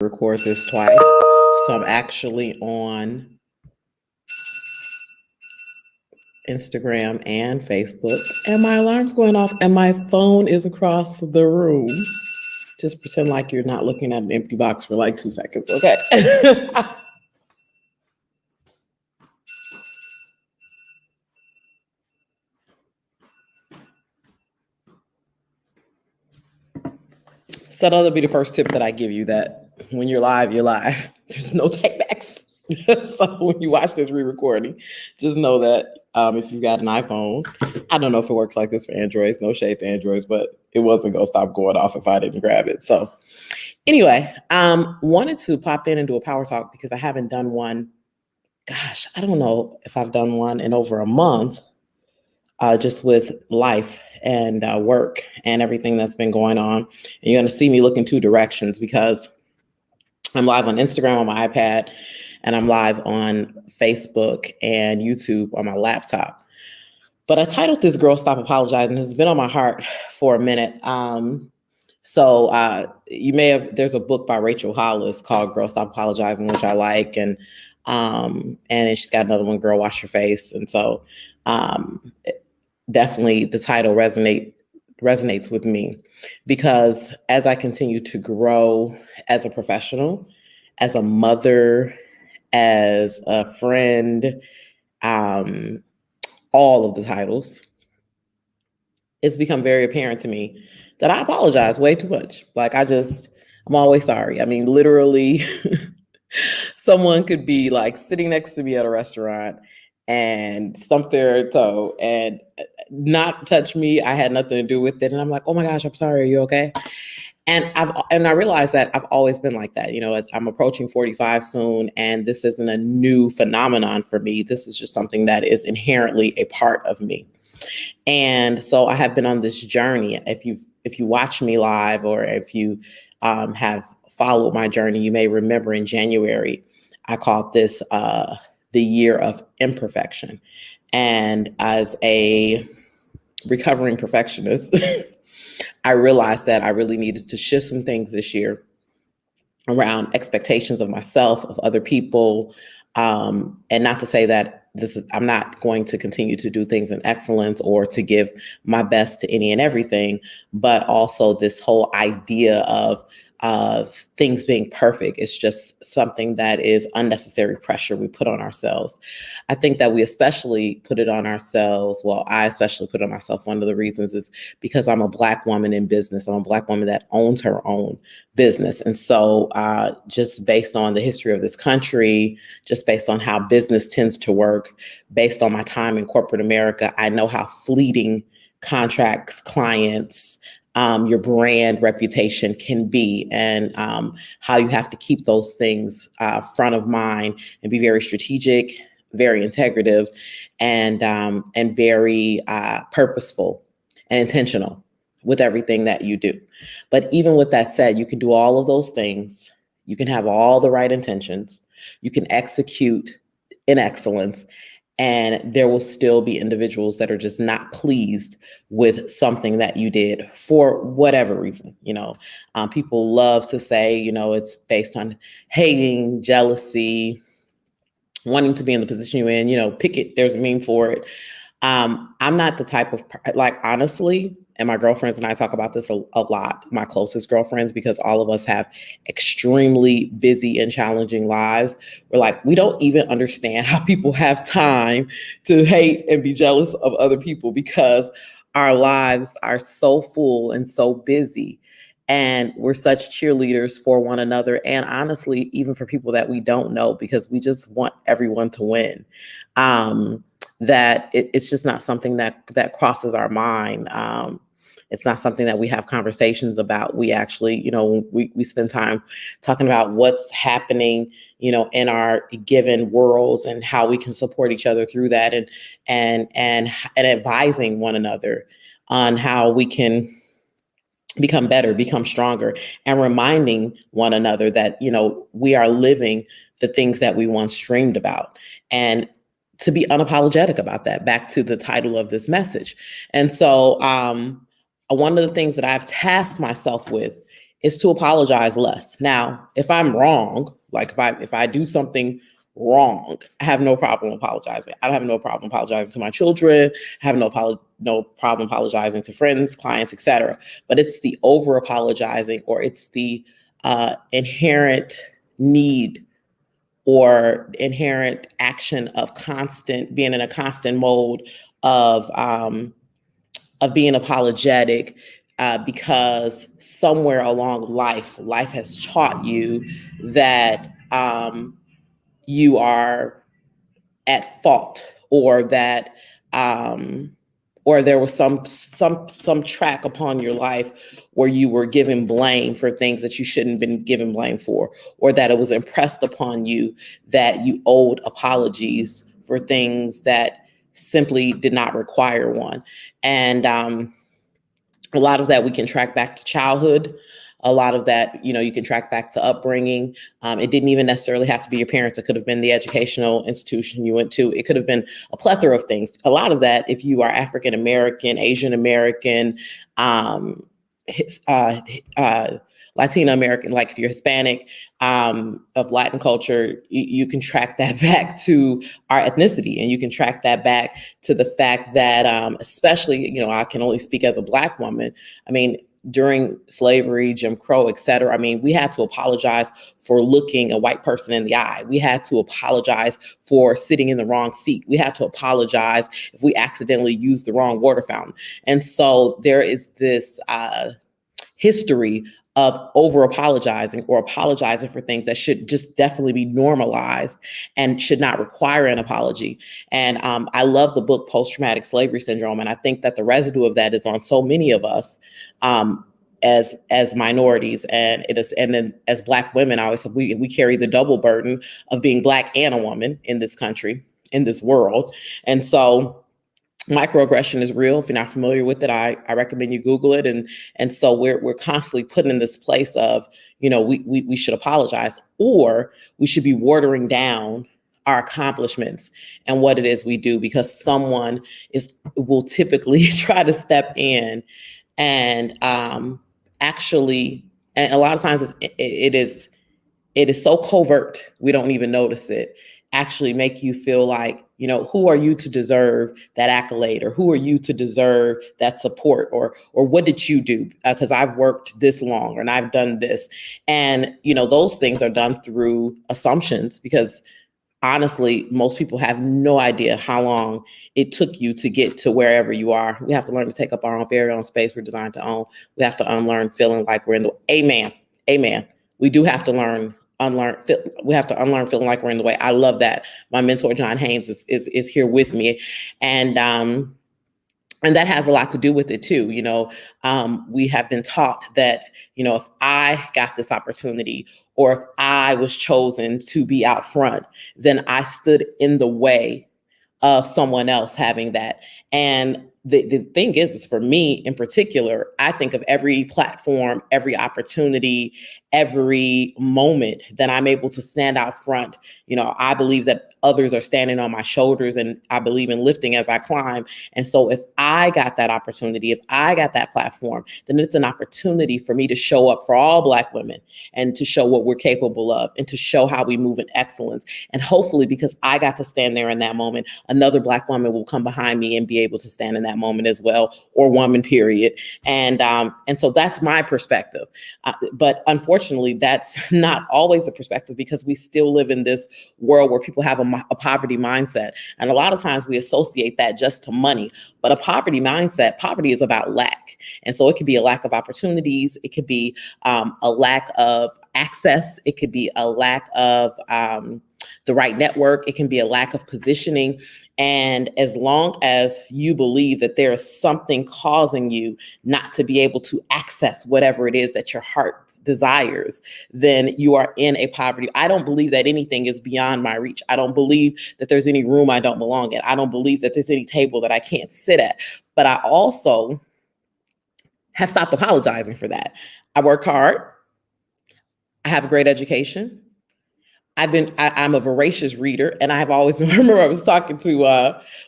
Record this twice. So I'm actually on Instagram and Facebook, and my alarm's going off, and my phone is across the room. Just pretend like you're not looking at an empty box for like 2 seconds, okay? So that'll be the first tip that I give you, that when you're live, you're live. There's no takebacks. So when you watch this re-recording, just know that if you got an iPhone, I don't know if it works like this for Androids, no shade to Androids, but it wasn't going to stop going off if I didn't grab it. So anyway, wanted to pop in and do a power talk because I haven't done one. Gosh, I don't know if I've done one in over a month. Just with life and work and everything that's been going on. And you're going to see me look in two directions because I'm live on Instagram on my iPad, and I'm live on Facebook and YouTube on my laptop. But I titled this Girl Stop Apologizing. It's been on my heart for a minute. So you may have, there's a book by Rachel Hollis called Girl Stop Apologizing, which I like. And she's got another one, Girl Wash Your Face. And so definitely the title resonates with me because as I continue to grow as a professional, as a mother, as a friend, all of the titles, it's become very apparent to me that I apologize way too much. Like I'm always sorry. I mean, literally someone could be like sitting next to me at a restaurant and stump their toe and not touch me. I had nothing to do with it. And I'm like, oh my gosh, I'm sorry. Are you okay? And I realized that I've always been like that. You know, I'm approaching 45 soon, and this isn't a new phenomenon for me. This is just something that is inherently a part of me. And so I have been on this journey. If you watch me live, or if you have followed my journey, you may remember in January, I called this the year of imperfection. And as a recovering perfectionist, I realized that I really needed to shift some things this year around expectations of myself, of other people. And not to say that I'm not going to continue to do things in excellence or to give my best to any and everything, but also this whole idea of things being perfect is just something that is unnecessary pressure we put on ourselves. I think that we especially put it on ourselves. Well, I especially put it on myself. One of the reasons is because I'm a Black woman in business. I'm a Black woman that owns her own business. And so just based on the history of this country, just based on how business tends to work, based on my time in corporate America, I know how fleeting contracts, clients, your brand reputation can be, and how you have to keep those things front of mind and be very strategic, very integrative, and very purposeful and intentional with everything that you do. But even with that said, you can do all of those things. You can have all the right intentions. You can execute in excellence. And there will still be individuals that are just not pleased with something that you did for whatever reason. You know, people love to say, you know, it's based on hating, jealousy, wanting to be in the position you're in, you know, pick it, there's a meme for it. I'm not the type of, like, honestly, and my girlfriends and I talk about this a lot, my closest girlfriends, because all of us have extremely busy and challenging lives. We're like, we don't even understand how people have time to hate and be jealous of other people because our lives are so full and so busy. And we're such cheerleaders for one another. And honestly, even for people that we don't know, because we just want everyone to win. That it's just not something that crosses our mind. It's not something that we have conversations about. We actually, you know, we spend time talking about what's happening, you know, in our given worlds and how we can support each other through that, and advising one another on how we can become better, become stronger, and reminding one another that, you know, we are living the things that we once dreamed about. And to be unapologetic about that, back to the title of this message. And so one of the things that I've tasked myself with is to apologize less. Now, if I'm wrong, like if I do something wrong, I have no problem apologizing. I don't have no problem apologizing to my children. I have no problem apologizing to friends, clients, etc. But it's the over apologizing, or it's the inherent need or inherent action of constant being in a constant mode of being apologetic, because somewhere along life has taught you that you are at fault, or that um, or there was some track upon your life where you were given blame for things that you shouldn't have been given blame for, or that it was impressed upon you that you owed apologies for things that simply did not require one. And a lot of that we can track back to childhood. A lot of that, you can track back to upbringing. It didn't even necessarily have to be your parents. It could have been the educational institution you went to. It could have been a plethora of things. A lot of that, if you are African American, Asian American, his, Latino American, like if you're Hispanic, of Latin culture, you can track that back to our ethnicity, and you can track that back to the fact that, especially, I can only speak as a Black woman. I mean, during slavery, Jim Crow, et cetera, I mean, we had to apologize for looking a white person in the eye. We had to apologize for sitting in the wrong seat. We had to apologize if we accidentally used the wrong water fountain. And so there is this history of over apologizing, or apologizing for things that should just definitely be normalized and should not require an apology. And I love the book Post-Traumatic Slavery Syndrome. And I think that the residue of that is on so many of us as minorities. And then as Black women, I always say we carry the double burden of being Black and a woman in this country, in this world. And so microaggression is real. If you're not familiar with it, I recommend you Google it. And so we're constantly put in this place of, we should apologize, or we should be watering down our accomplishments and what it is we do, because someone will typically try to step in and actually, and a lot of times it is so covert we don't even notice it, actually make you feel like, who are you to deserve that accolade, or who are you to deserve that support, or what did you do? Because I've worked this long, and I've done this. And, those things are done through assumptions, because honestly, most people have no idea how long it took you to get to wherever you are. We have to learn to take up our own very own space we're designed to own. We have to unlearn feeling like we're in the, amen. We do have to we have to unlearn feeling like we're in the way. I love that. My mentor, John Haynes, is here with me. And that has a lot to do with it too. We have been taught that, if I got this opportunity, or if I was chosen to be out front, then I stood in the way of someone else having that. And the thing is for me in particular, I think of every platform, every opportunity, every moment that I'm able to stand out front. I believe that others are standing on my shoulders, and I believe in lifting as I climb. And so if I got that opportunity, if I got that platform, then it's an opportunity for me to show up for all Black women, and to show what we're capable of, and to show how we move in excellence. And hopefully, because I got to stand there in that moment, another Black woman will come behind me and be able to stand in that moment as well, or woman, period. And so that's my perspective. But unfortunately, that's not always the perspective, because we still live in this world where people have a poverty mindset. And a lot of times we associate that just to money. But a poverty mindset, poverty is about lack. And so it could be a lack of opportunities. It could be a lack of access. It could be a lack of the right network. It can be a lack of positioning. And as long as you believe that there is something causing you not to be able to access whatever it is that your heart desires, then you are in a poverty. I don't believe that anything is beyond my reach. I don't believe that there's any room I don't belong in. I don't believe that there's any table that I can't sit at. But I also have stopped apologizing for that. I work hard. I have a great education. I'm a voracious reader, and I've always been, I remember I was talking to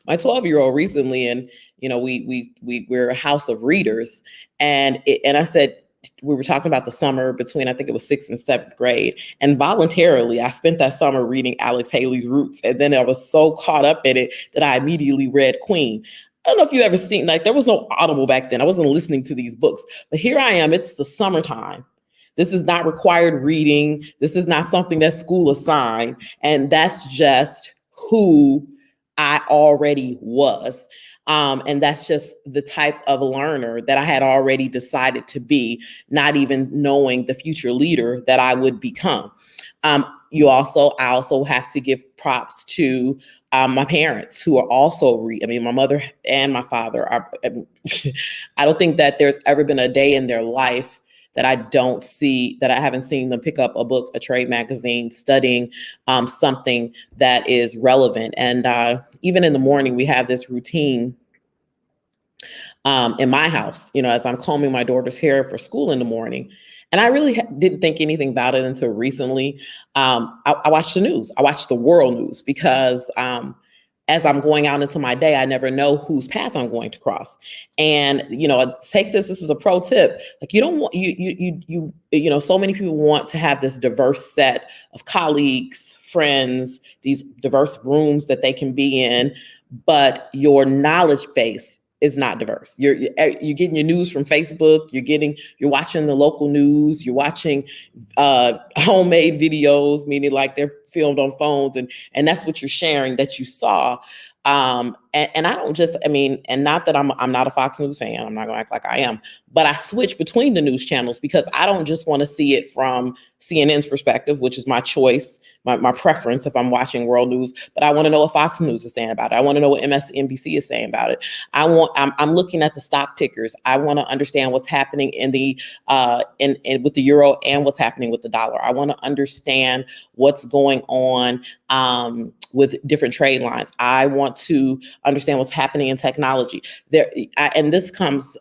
my 12-year-old recently, and we're a house of readers, and I said, we were talking about the summer between, I think it was 6th and 7th grade. And voluntarily, I spent that summer reading Alex Haley's Roots. And then I was so caught up in it that I immediately read Queen. I don't know if you ever seen, like, there was no Audible back then. I wasn't listening to these books, but here I am. It's the summertime. This is not required reading. This is not something that school assigned. And that's just who I already was. And that's just the type of learner that I had already decided to be, not even knowing the future leader that I would become. I also have to give props to my parents, who are also my mother and my father are. I don't think that there's ever been a day in their life that I haven't seen them pick up a book, a trade magazine, studying something that is relevant. And even in the morning, we have this routine in my house, as I'm combing my daughter's hair for school in the morning. And I really didn't think anything about it until recently. I watched the news. I watched the world news because as I'm going out into my day, I never know whose path I'm going to cross. And, take this is a pro tip. Like, you don't want, so many people want to have this diverse set of colleagues, friends, these diverse rooms that they can be in, but your knowledge base is not diverse. You're getting your news from Facebook. You're watching the local news. You're watching homemade videos, meaning like they're filmed on phones, and that's what you're sharing that you saw. And I don't and not that I'm not a Fox News fan. I'm not gonna act like I am, but I switch between the news channels because I don't just want to see it from CNN's perspective, which is my choice, my preference if I'm watching world news, but I want to know what Fox News is saying about it. I want to know what MSNBC is saying about it. I'm looking at the stock tickers. I want to understand what's happening in the with the euro and what's happening with the dollar. I want to understand what's going on with different trade lines. I want to understand what's happening in technology and this comes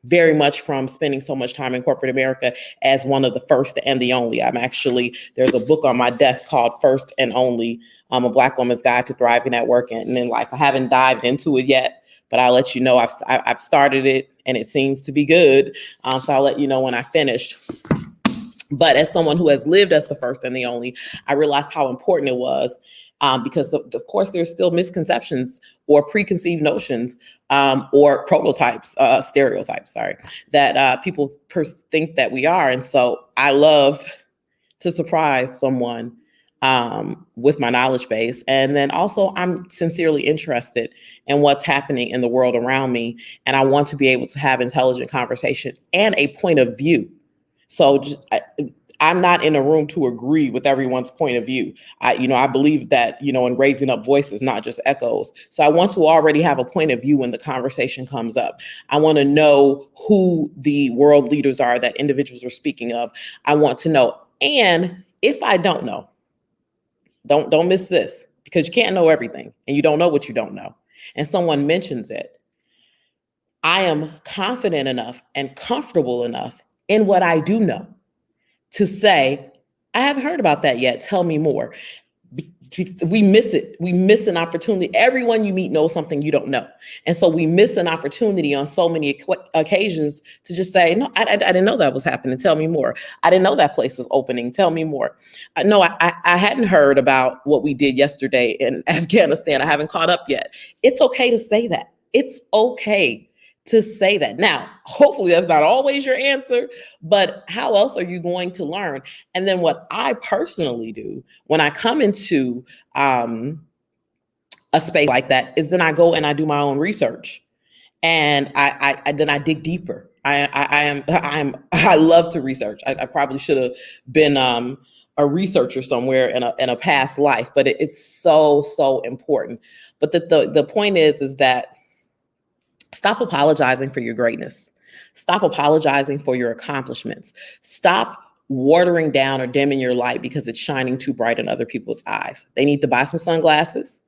very much from spending so much time in corporate America as one of the first and the only. There's a book on my desk called First and Only, A Black Woman's Guide to Thriving at Work and in Life. I haven't dived into it yet, but I'll let you know. I've started it and it seems to be good. So I'll let you know when I finish. But as someone who has lived as the first and the only, I realized how important it was. Because of course, there's still misconceptions or preconceived notions or stereotypes, that people think that we are. And so I love to surprise someone with my knowledge base. And then also I'm sincerely interested in what's happening in the world around me. And I want to be able to have intelligent conversation and a point of view. So I'm not in a room to agree with everyone's point of view. I believe that, in raising up voices, not just echoes. So I want to already have a point of view when the conversation comes up. I want to know who the world leaders are that individuals are speaking of. I want to know. And if I don't know, don't miss this, because you can't know everything and you don't know what you don't know. And someone mentions it. I am confident enough and comfortable enough in what I do know to say, I haven't heard about that yet. Tell me more. We miss it. We miss an opportunity. Everyone you meet knows something you don't know. And so we miss an opportunity on so many occasions to just say, no, I didn't know that was happening. Tell me more. I didn't know that place was opening. Tell me more. No, I hadn't heard about what we did yesterday in Afghanistan. I haven't caught up yet. It's okay to say that. It's okay to say that. Now, hopefully that's not always your answer, but how else are you going to learn? And then what I personally do when I come into a space like that is then I go and I do my own research, and I dig deeper. I love to research. I probably should have been a researcher somewhere in a past life, but it's so important. But the point is that stop apologizing for your greatness. Stop apologizing for your accomplishments. Stop watering down or dimming your light because it's shining too bright in other people's eyes. They need to buy some sunglasses,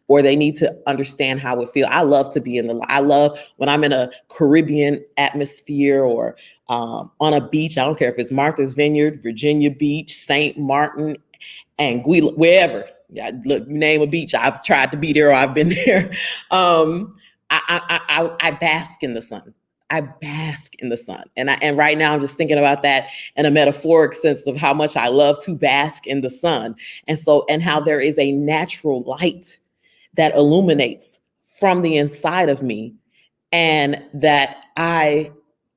or they need to understand how it feels. I love to be I love when I'm in a Caribbean atmosphere or on a beach. I don't care if it's Martha's Vineyard, Virginia Beach, St. Martin, Anguilla, wherever. Yeah, look, you name a beach, I've tried to be there or I've been there. I bask in the sun. I bask in the sun. And right now I'm just thinking about that in a metaphoric sense of how much I love to bask in the sun. And how there is a natural light that illuminates from the inside of me, and that I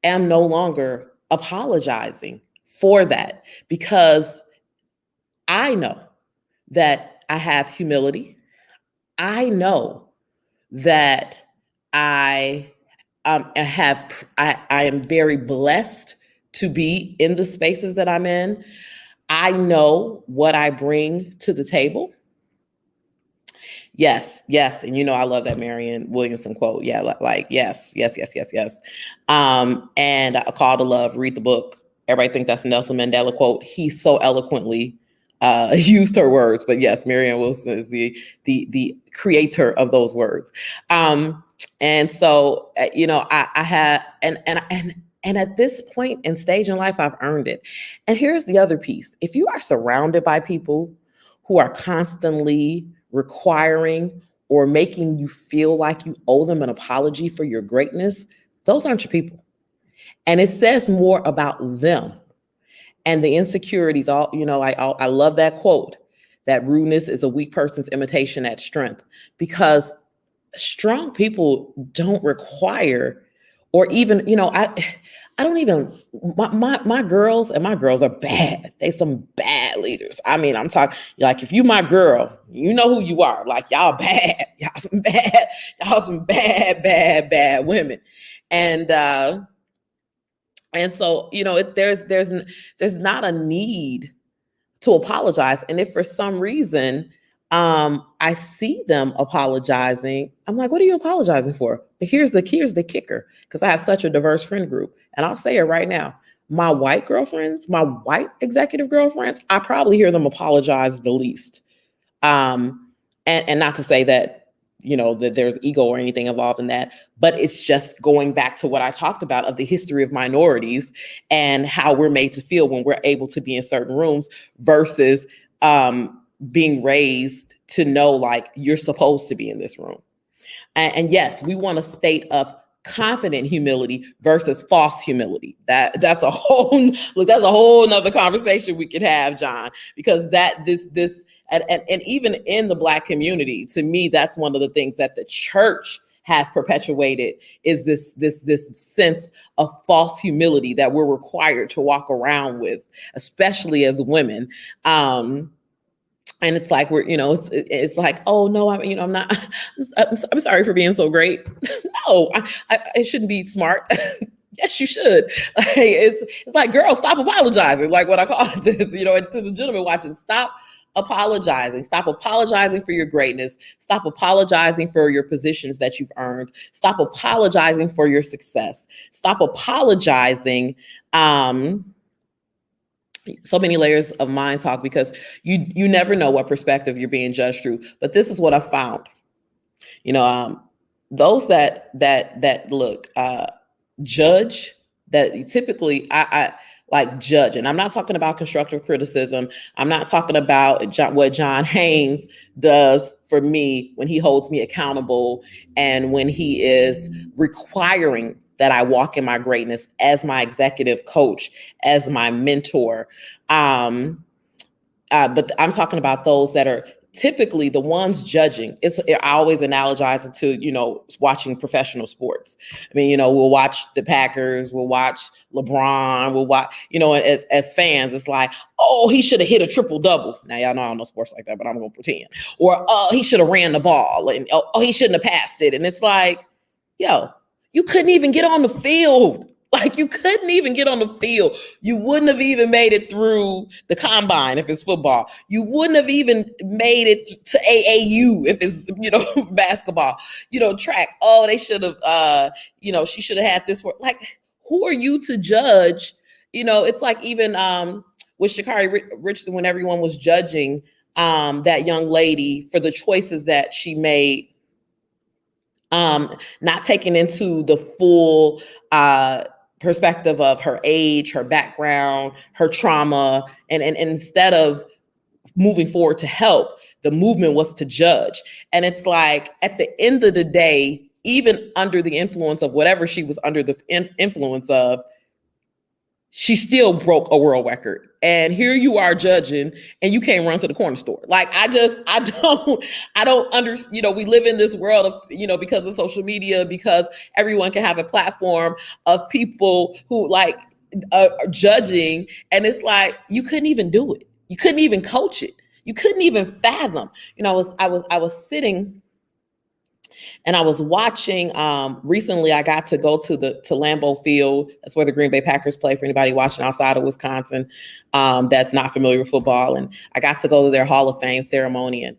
am no longer apologizing for that, because I know that I have humility. I know that I I am very blessed to be in the spaces that I'm in. I know what I bring to the table. Yes, yes, and I love that Marianne Williamson quote. Yeah, like yes, yes, yes, yes, yes. And A Call to Love. Read the book. Everybody think that's a Nelson Mandela quote. He so eloquently used her words, but yes, Marianne Wilson is the creator of those words. And so I had and at this point and stage in life, I've earned it. And here's the other piece: if you are surrounded by people who are constantly requiring or making you feel like you owe them an apology for your greatness, those aren't your people. And it says more about them and the insecurities. I love that quote, that rudeness is a weak person's imitation at strength, because strong people don't require, or even, I don't even, my girls, and my girls are bad. They some bad leaders. I mean, I'm talking like, if you my girl, you know who you are. Like, y'all bad. Y'all some bad women. And so, there's not a need to apologize. And if for some reason I see them apologizing, I'm like, what are you apologizing for? But here's the kicker, because I have such a diverse friend group. And I'll say it right now. My white girlfriends, my white executive girlfriends, I probably hear them apologize the least. And not to say that, that there's ego or anything involved in that, but it's just going back to what I talked about of the history of minorities and how we're made to feel when we're able to be in certain rooms versus being raised to know, like, you're supposed to be in this room. And yes, we want a state of confident humility versus false humility. That's a whole nother conversation we could have, John, because and even in the Black community, to me, that's one of the things that the church has perpetuated, is this sense of false humility that we're required to walk around with, especially as women. And it's like it's like, oh no, I'm not. I'm sorry for being so great. No, I shouldn't be smart. Yes, you should. Like, it's like, girl, stop apologizing. Like what I call this, and to the gentleman watching, stop apologizing. Stop apologizing for your greatness. Stop apologizing for your positions that you've earned. Stop apologizing for your success. Stop apologizing. So many layers of mind talk, because you never know what perspective you're being judged through. But this is what I found. Those that look judge, that typically I like judge, and I'm not talking about constructive criticism. I'm not talking about what John Haynes does for me when he holds me accountable and when he is requiring that I walk in my greatness as my executive coach, as my mentor. But I'm talking about those that are typically the ones judging. I always analogize it to, watching professional sports. I mean, we'll watch the Packers, we'll watch LeBron, we'll watch, as fans, it's like, oh, he should have hit a triple double. Now, y'all know I don't know sports like that, but I'm going to pretend. Or, oh, he should have ran the ball, and oh, he shouldn't have passed it. And it's like, yo, you couldn't even get on the field. Like, you couldn't even get on the field. You wouldn't have even made it through the combine if it's football. You wouldn't have even made it to AAU if it's, basketball, track. Oh, they should have, she should have had this for, like, who are you to judge? It's like even with Sha'Carri Richardson, when everyone was judging that young lady for the choices that she made, not taking into the full perspective of her age, her background, her trauma, and instead of moving forward to help, the movement was to judge. And it's like, at the end of the day, even under the influence of whatever she was under the influence of, she still broke a world record. And here you are judging and you can't run to the corner store. Like, I don't understand, we live in this world of, because of social media, because everyone can have a platform of people who like are judging. And it's like, you couldn't even do it. You couldn't even coach it. You couldn't even fathom, I was sitting and I was watching, recently I got to go to Lambeau Field. That's where the Green Bay Packers play, for anybody watching outside of Wisconsin that's not familiar with football. And I got to go to their Hall of Fame ceremony, and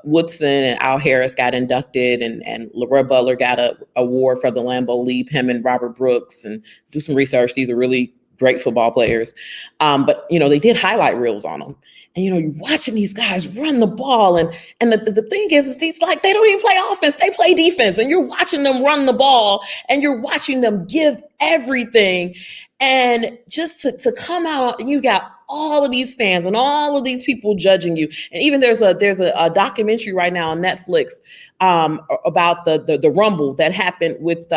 Woodson and Al Harris got inducted, and LeRoy Butler got an award for the Lambeau Leap, him and Robert Brooks, and do some research. These are really great football players. But, they did highlight reels on them. And, you're watching these guys run the ball. And the thing is these, like, they don't even play offense. They play defense. And you're watching them run the ball and you're watching them give everything. And just to come out, and you got all of these fans and all of these people judging you. And even there's a documentary right now on Netflix about the rumble that happened with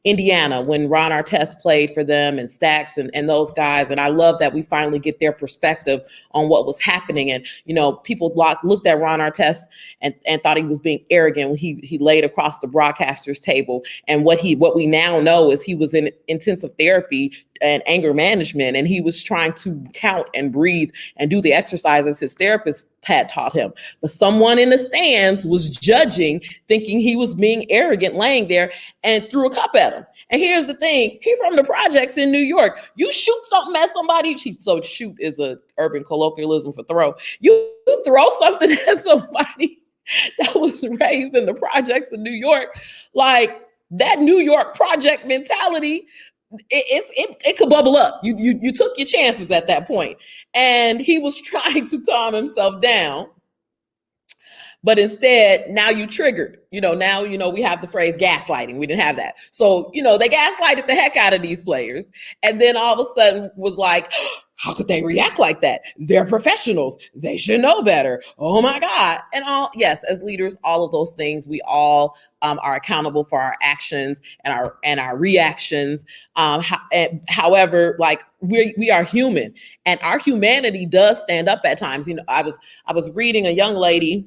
Indiana when Ron Artest played for them, and Stax and those guys. And I love that we finally get their perspective on what was happening. And, people looked at Ron Artest and thought he was being arrogant when he laid across the broadcaster's table. And what we now know is he was in intensive therapy and anger management, and he was trying to count and breathe and do the exercises his therapist had taught him. But someone in the stands was judging, thinking he was being arrogant, laying there, and threw a cup at him. And here's the thing, he's from the projects in New York. You shoot something at somebody, so shoot is a urban colloquialism for throw. You throw something at somebody that was raised in the projects in New York, like that New York project mentality, it could bubble up. You took your chances at that point. And he was trying to calm himself down. But instead, now you triggered. Now, we have the phrase gaslighting. We didn't have that. So, they gaslighted the heck out of these players. And then all of a sudden was like, how could they react like that? They're professionals. They should know better. Oh my God. And yes, as leaders, all of those things, we all are accountable for our actions and our reactions. However, like we are human, and our humanity does stand up at times. I was reading a young lady,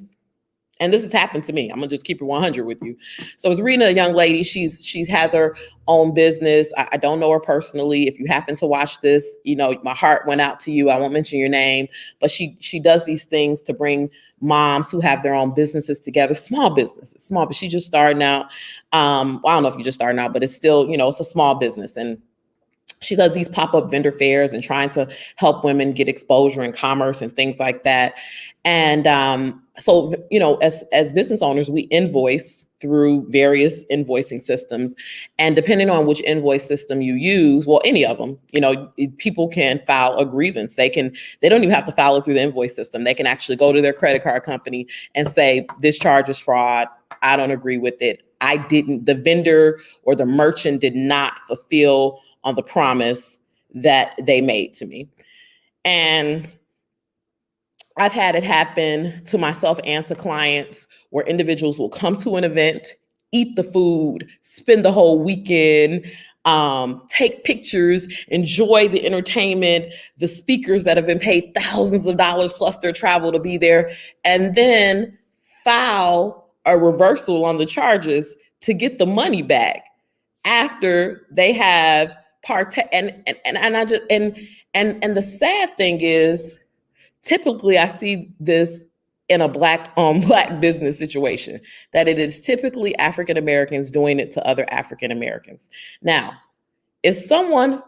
and this has happened to me. I'm gonna just keep it 100 with you. So I was reading a young lady. She has her own business. I don't know her personally. If you happen to watch this, my heart went out to you. I won't mention your name, but she does these things to bring moms who have their own businesses together, small businesses, but she just starting out. I don't know if you're just starting out, but it's still, it's a small business. And she does these pop-up vendor fairs and trying to help women get exposure in commerce and things like that. And so, as business owners, we invoice through various invoicing systems. And depending on which invoice system you use, well, any of them, people can file a grievance. They don't even have to file it through the invoice system. They can actually go to their credit card company and say, this charge is fraud. I don't agree with it. The vendor or the merchant did not fulfill on the promise that they made to me. And I've had it happen to myself and to clients where individuals will come to an event, eat the food, spend the whole weekend, take pictures, enjoy the entertainment, the speakers that have been paid thousands of dollars plus their travel to be there, and then file a reversal on the charges to get the money back after they have and the sad thing is, typically I see this in a black business situation, that it is typically African Americans doing it to other African Americans. Now, if someone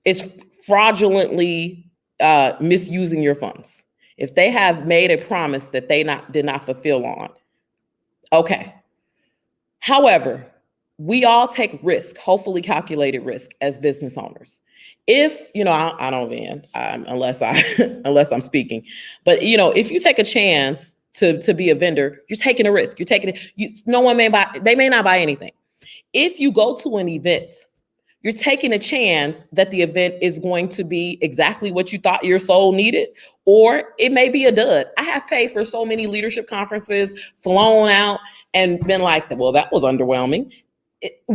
is fraudulently misusing your funds, if they have made a promise that they did not fulfill on, okay. However, we all take risk, hopefully calculated risk, as business owners. If, I don't win unless I'm speaking, but if you take a chance to be a vendor, you're taking a risk. You're taking it. No one may buy. They may not buy anything. If you go to an event, you're taking a chance that the event is going to be exactly what you thought your soul needed, or it may be a dud. I have paid for so many leadership conferences, flown out, and been like, well, that was underwhelming.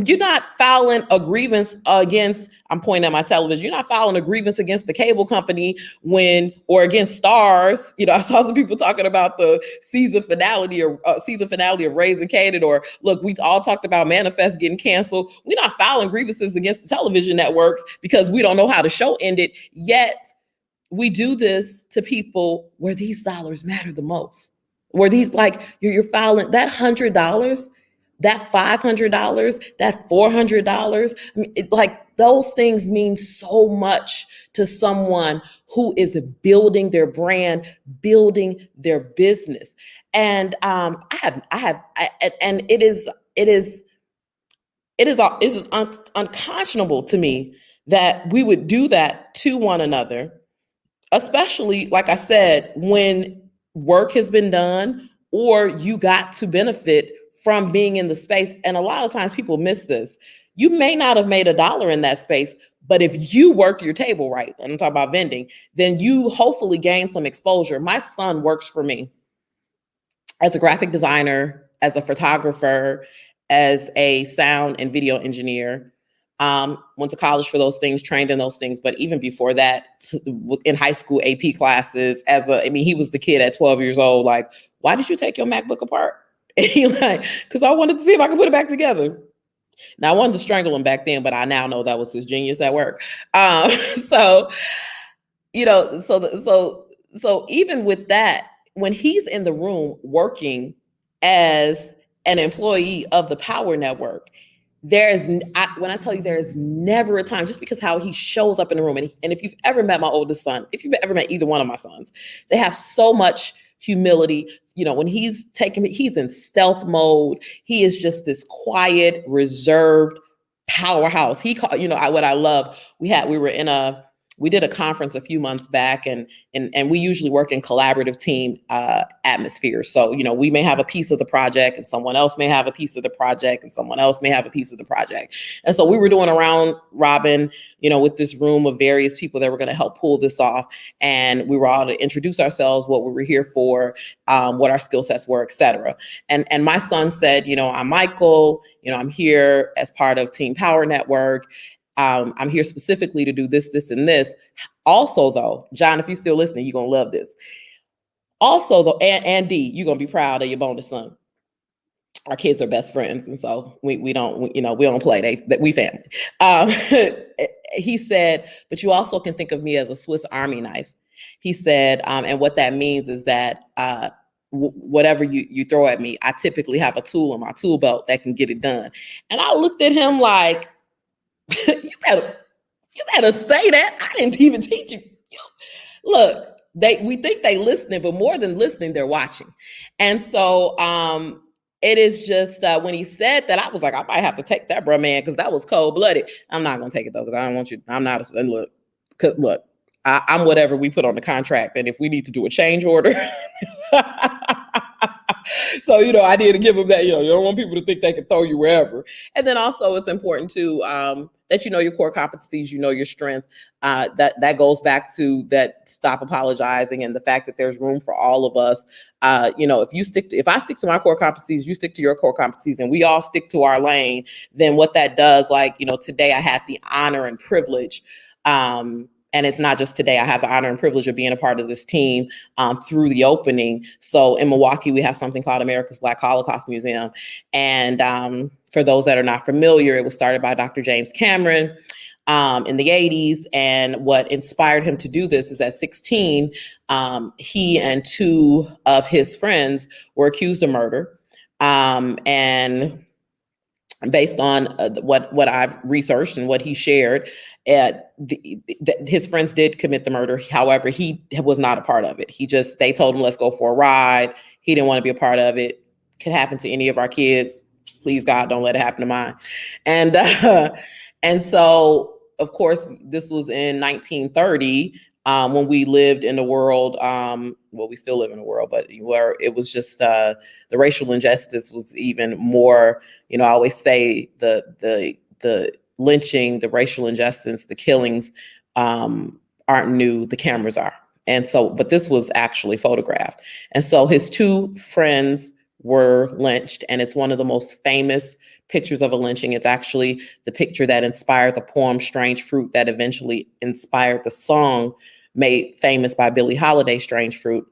You're not filing a grievance against, I'm pointing at my television, you're not filing a grievance against the cable company or against stars. I saw some people talking about the season finale of Raising Kanan, or look, we all talked about Manifest getting canceled. We're not filing grievances against the television networks because we don't know how the show ended, yet we do this to people where these dollars matter the most. Where these, like, you're filing that $100, that $500, that $400. I mean, like, those things mean so much to someone who is building their brand, building their business. And and it is unconscionable to me that we would do that to one another, especially, like I said, when work has been done or you got to benefit from being in the space. And a lot of times people miss this. You may not have made $1 in that space, but if you worked your table right, and I'm talking about vending, then you hopefully gain some exposure. My son works for me as a graphic designer, as a photographer, as a sound and video engineer. Went to college for those things, trained in those things. But even before that, in high school AP classes, he was the kid at 12 years old, like, why did you take your MacBook apart? And he like, because I wanted to see if I could put it back together. Now, I wanted to strangle him back then, but I now know that was his genius at work. So even with that, when he's in the room working as an employee of the PowHER network, when I tell you, there is never a time, just because how he shows up in the room. And if you've ever met my oldest son, if you've ever met either one of my sons, they have so much humility. When he's in stealth mode. He is just this quiet, reserved powerhouse. What I love, we did a conference a few months back, and we usually work in collaborative team atmospheres. So, we may have a piece of the project and someone else may have a piece of the project and someone else may have a piece of the project. And so we were doing a round robin, with this room of various people that were going to help pull this off. And we were all to introduce ourselves, what we were here for, what our skill sets were, et cetera. And my son said, I'm Michael, I'm here as part of Team PowHER Network. I'm here specifically to do this, this, and this. Also, though, John, if you're still listening, you're going to love this. Also, though, and D, you're going to be proud of your bonus son. Our kids are best friends, and so we don't play. We family. He said, but you also can think of me as a Swiss Army knife. He said, and what that means is that whatever you throw at me, I typically have a tool in my tool belt that can get it done. And I looked at him like, you better say that. I didn't even teach you. Look, we think they listening, but more than listening, they're watching. And so it is just when he said that, I was like, I might have to take that, bro, man, because that was cold-blooded. I'm not gonna take it though, because I don't want you. I'm not. Look, I'm whatever we put on the contract, and if we need to do a change order. So, I need to give them that, you don't want people to think they can throw you wherever. And then also it's important to, that your core competencies, your strength, that goes back to that stop apologizing and the fact that there's room for all of us. If I stick to my core competencies, you stick to your core competencies, and we all stick to our lane, then what that does, today I had the honor and privilege, and it's not just today. I have the honor and privilege of being a part of this team through the opening. So in Milwaukee, we have something called America's Black Holocaust Museum. And for those that are not familiar, it was started by Dr. James Cameron in the 80s. And what inspired him to do this is at 16, he and two of his friends were accused of murder. And based on what I've researched and what he shared, his friends did commit the murder. However, he was not a part of it. They told him, let's go for a ride. He didn't want to be a part of it. Could happen to any of our kids. Please, God, don't let it happen to mine. And so, of course, this was in 1930, when we lived in a world, we still live in a world, but where it was just the racial injustice was even more. I always say the lynching, the racial injustice, the killings aren't new. The cameras are. And so, but this was actually photographed. And so his two friends were lynched, and it's one of the most famous pictures of a lynching. It's actually the picture that inspired the poem Strange Fruit, that eventually inspired the song made famous by Billie Holiday, Strange Fruit.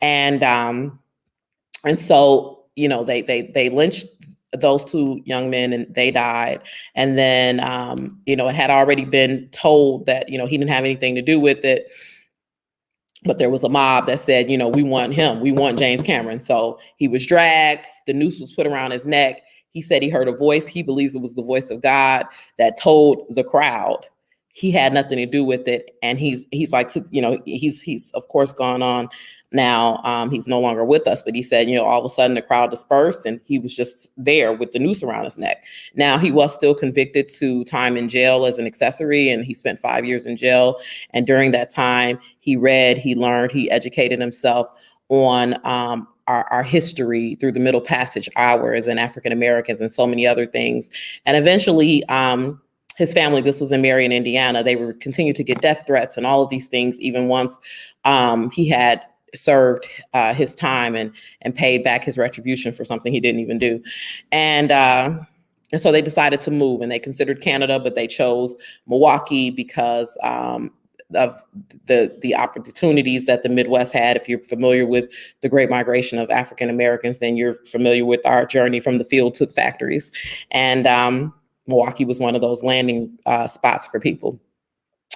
And so, they lynched those two young men, and they died. And then, it had already been told that, he didn't have anything to do with it. But there was a mob that said, we want him. We want James Cameron. So he was dragged. The noose was put around his neck. He said he heard a voice. He believes it was the voice of God that told the crowd he had nothing to do with it. And he's like, he's of course gone on now. He's no longer with us, but he said, all of a sudden the crowd dispersed and he was just there with the noose around his neck. Now, he was still convicted to time in jail as an accessory, and he spent 5 years in jail. And during that time, he read, he learned, he educated himself on our history through the Middle Passage hours and African Americans and so many other things. And eventually, his family, this was in Marion, Indiana, they would continue to get death threats and all of these things, even once he had served his time and paid back his retribution for something he didn't even do. And so they decided to move, and they considered Canada, but they chose Milwaukee because of the opportunities that the Midwest had. If you're familiar with the Great Migration of African Americans, then you're familiar with our journey from the field to the factories. And Milwaukee was one of those landing spots for people.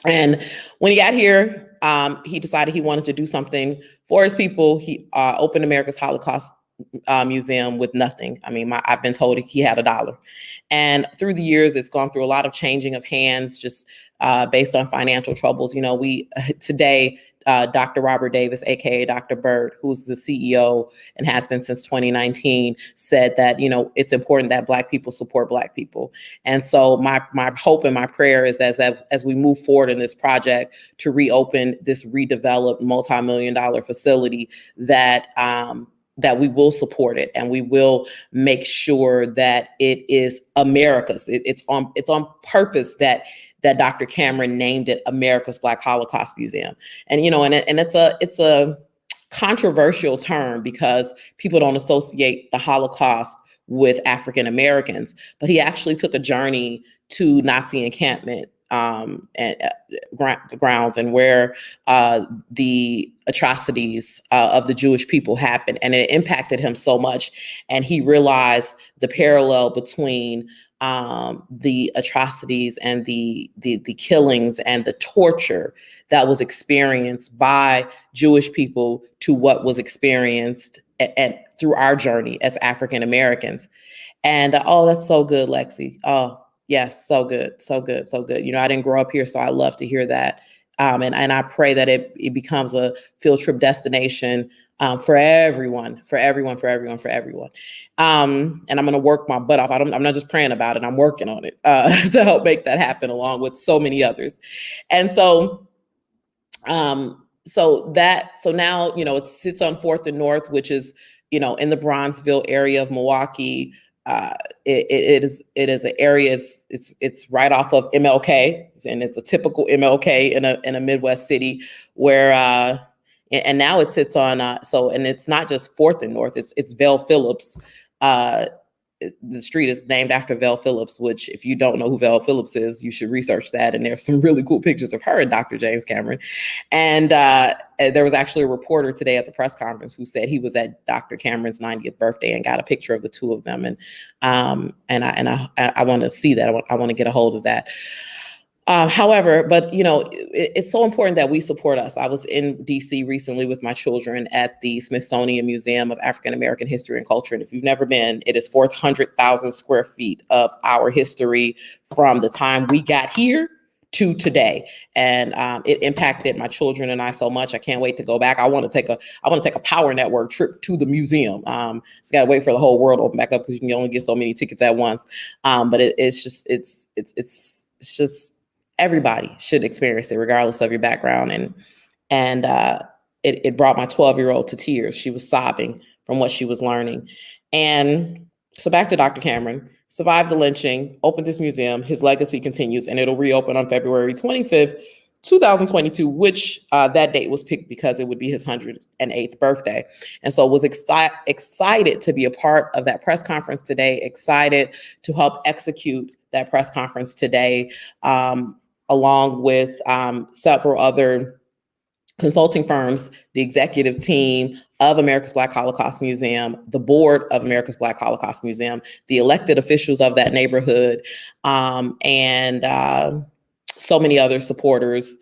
And when he got here, he decided he wanted to do something for his people. He opened America's Holocaust Museum with nothing. I mean, I've been told he had $1. And through the years, it's gone through a lot of changing of hands, just based on financial troubles. We today, Dr. Robert Davis, aka Dr. Bird, who's the CEO and has been since 2019, said that it's important that Black people support Black people. And so my hope and my prayer is as we move forward in this project to reopen this redeveloped multi-million-dollar facility, that we will support it, and we will make sure that it is America's. It's on purpose that Dr. Cameron named it America's Black Holocaust Museum. And and it's a controversial term because people don't associate the Holocaust with African Americans, but he actually took a journey to Nazi encampment and grounds, and where the atrocities of the Jewish people happened, and it impacted him so much. And he realized the parallel between the atrocities and the killings and the torture that was experienced by Jewish people to what was experienced and through our journey as African Americans. And oh, that's so good, Lexi. Oh, yes, so good, so good, so good. I didn't grow up here, so I love to hear that. And I pray that it becomes a field trip destination for everyone. And I'm going to work my butt off. I'm not just praying about it. I'm working on it to help make that happen, along with so many others. And so, now, it sits on 4th and North, which is, in the Bronzeville area of Milwaukee. It is an area. It's right off of MLK, and it's a typical MLK in a Midwest city where, and now it sits on, and it's not just 4th and North, it's Vel Phillips. The street is named after Vel Phillips, which, if you don't know who Vel Phillips is, you should research that. And there's some really cool pictures of her and Dr. James Cameron. And there was actually a reporter today at the press conference who said he was at Dr. Cameron's 90th birthday and got a picture of the two of them. And I want to see that. I want to get a hold of that. However, it's so important that we support us. I was in DC recently with my children at the Smithsonian Museum of African American History and Culture. And if you've never been, it is 400,000 square feet of our history from the time we got here to today. And it impacted my children and I so much. I can't wait to go back. I want to take a Power Network trip to the museum. Just got to wait for the whole world to open back up, because you can only get so many tickets at once. But it's just everybody should experience it, regardless of your background. And it brought my 12-year-old to tears. She was sobbing from what she was learning. And so back to Dr. Cameron. survived the lynching, opened this museum. His legacy continues, and it'll reopen on February 25th, 2022, which that date was picked because it would be his 108th birthday. And so was excited to be a part of that press conference today, excited to help execute that press conference today, along with several other consulting firms, the executive team of America's Black Holocaust Museum, the board of America's Black Holocaust Museum, the elected officials of that neighborhood, and so many other supporters.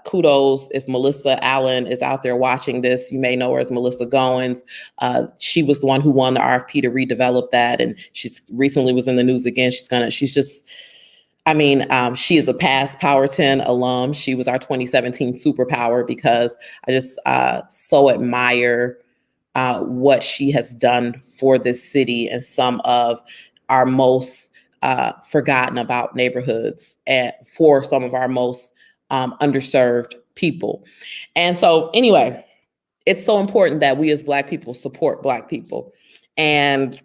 Kudos if Melissa Allen is out there watching this. You may know her as Melissa Goins. She was the one who won the RFP to redevelop that, and she's recently was in the news again. She's just, I mean, she is a past Power 10 alum. She was our 2017 superpower because I just so admire what she has done for this city and some of our most forgotten about neighborhoods and for some of our most underserved people. And so anyway, it's so important that we as Black people support Black people. And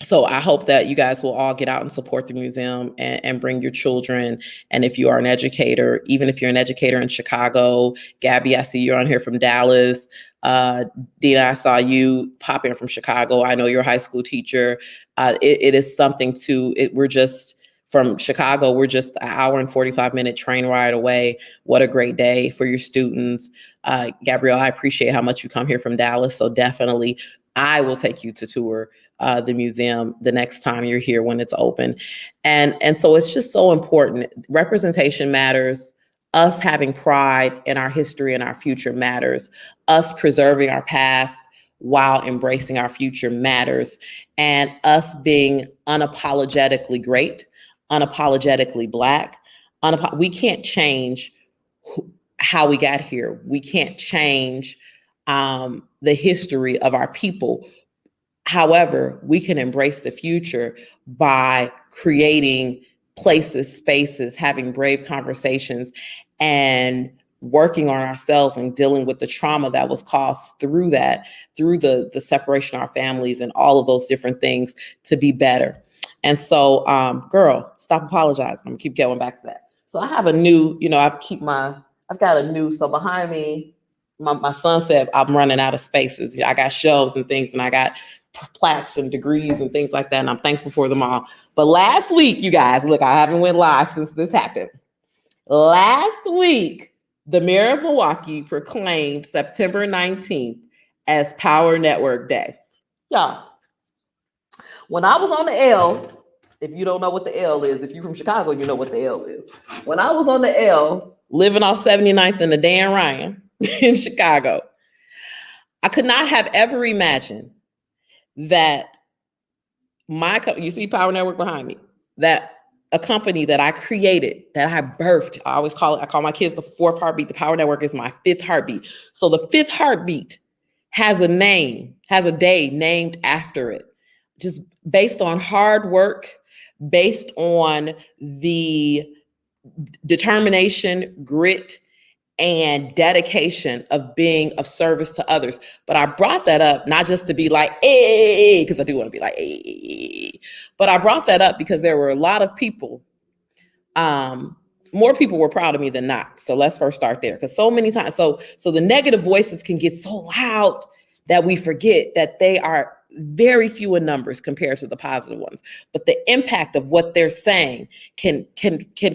so I hope that you guys will all get out and support the museum and bring your children. And if you are an educator, even if you're an educator in Chicago, Gabby, I see you're on here from Dallas. Dina, I saw you pop in from Chicago. I know you're a high school teacher. It is something we're just from Chicago. We're just an hour and 45-minute train ride away. What a great day for your students. Gabrielle, I appreciate how much you come here from Dallas. So definitely I will take you to tour the museum the next time you're here when it's open. And so it's just so important. Representation matters. Us having pride in our history and our future matters. Us preserving our past while embracing our future matters. And us being unapologetically great, unapologetically Black. We can't change how we got here. We can't change the history of our people. However, we can embrace the future by creating places, spaces, having brave conversations, and working on ourselves and dealing with the trauma that was caused through that, through the separation of our families and all of those different things to be better. And so, girl, stop apologizing. I'm gonna keep going back to that. So I have a new, I've got a new, so behind me, my son said I'm running out of spaces. I got shelves and things, and I got plaques and degrees and things like that, and I'm thankful for them all. But last week, you guys, look, I haven't went live since this happened. Last week, the mayor of Milwaukee proclaimed September 19th as Power Network Day. Y'all, when I was on the L, if you don't know what the L is, if you're from Chicago, you know what the L is. When I was on the L, living off 79th and the Dan Ryan in Chicago, I could not have ever imagined that you see Power Network behind me, that a company that I created, that I birthed, I call my kids the fourth heartbeat. The Power Network is my fifth heartbeat. So the fifth heartbeat has a name, has a day named after it, just based on hard work, based on the determination, grit, and dedication of being of service to others. But I brought that up not just to be like, hey, because I do want to be like, hey, but I brought that up because there were a lot of people, more people were proud of me than not. So let's first start there, because so many times, so the negative voices can get so loud that we forget that they are very few in numbers compared to the positive ones. But the impact of what they're saying can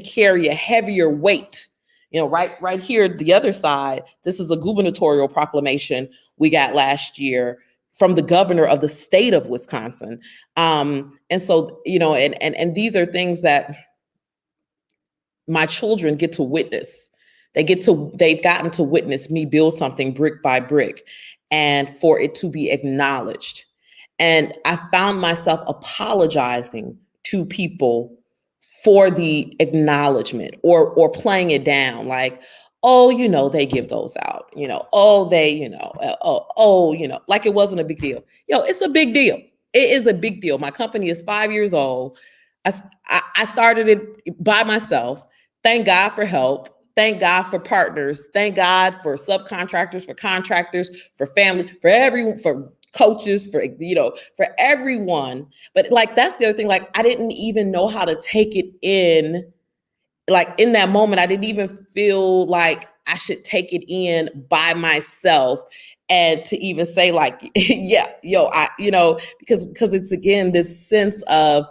carry a heavier weight. Right here, the other side, this is a gubernatorial proclamation we got last year from the governor of the state of Wisconsin. And so, and these are things that my children get to witness. They've gotten to witness me build something brick by brick, and for it to be acknowledged. And I found myself apologizing to people for the acknowledgement or playing it down like, oh, they give those out, like it wasn't a big deal. It's a big deal. It is a big deal. My company is 5 years old. I started it by myself. Thank God for help. Thank God for partners. Thank God for subcontractors, for contractors, for family, for everyone, for coaches, for everyone. But like, that's the other thing. Like, I didn't even know how to take it in. Like, in that moment, I didn't even feel like I should take it in by myself, and to even say like, yeah, because it's, again, this sense of,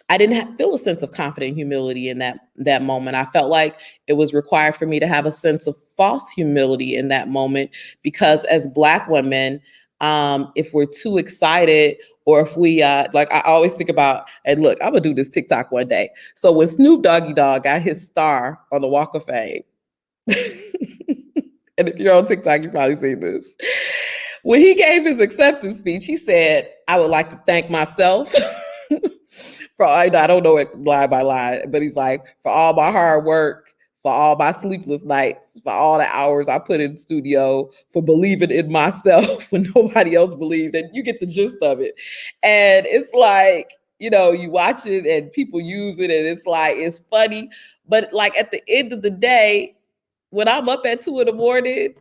I didn't feel a sense of confident humility in that moment. I felt like it was required for me to have a sense of false humility in that moment, because as Black women, if we're too excited, or if we like, I always think about, and look, I'm gonna do this TikTok one day. So when Snoop Doggy Dogg got his star on the Walk of Fame, and if you're on TikTok, you probably seen this. When he gave his acceptance speech, he said, "I would like to thank myself." For, I don't know it line by line, but he's like, for all my hard work, for all my sleepless nights, for all the hours I put in the studio, for believing in myself when nobody else believed. And you get the gist of it. And it's like, you watch it and people use it, and it's like, it's funny. But like, at the end of the day, when I'm up at 2 a.m,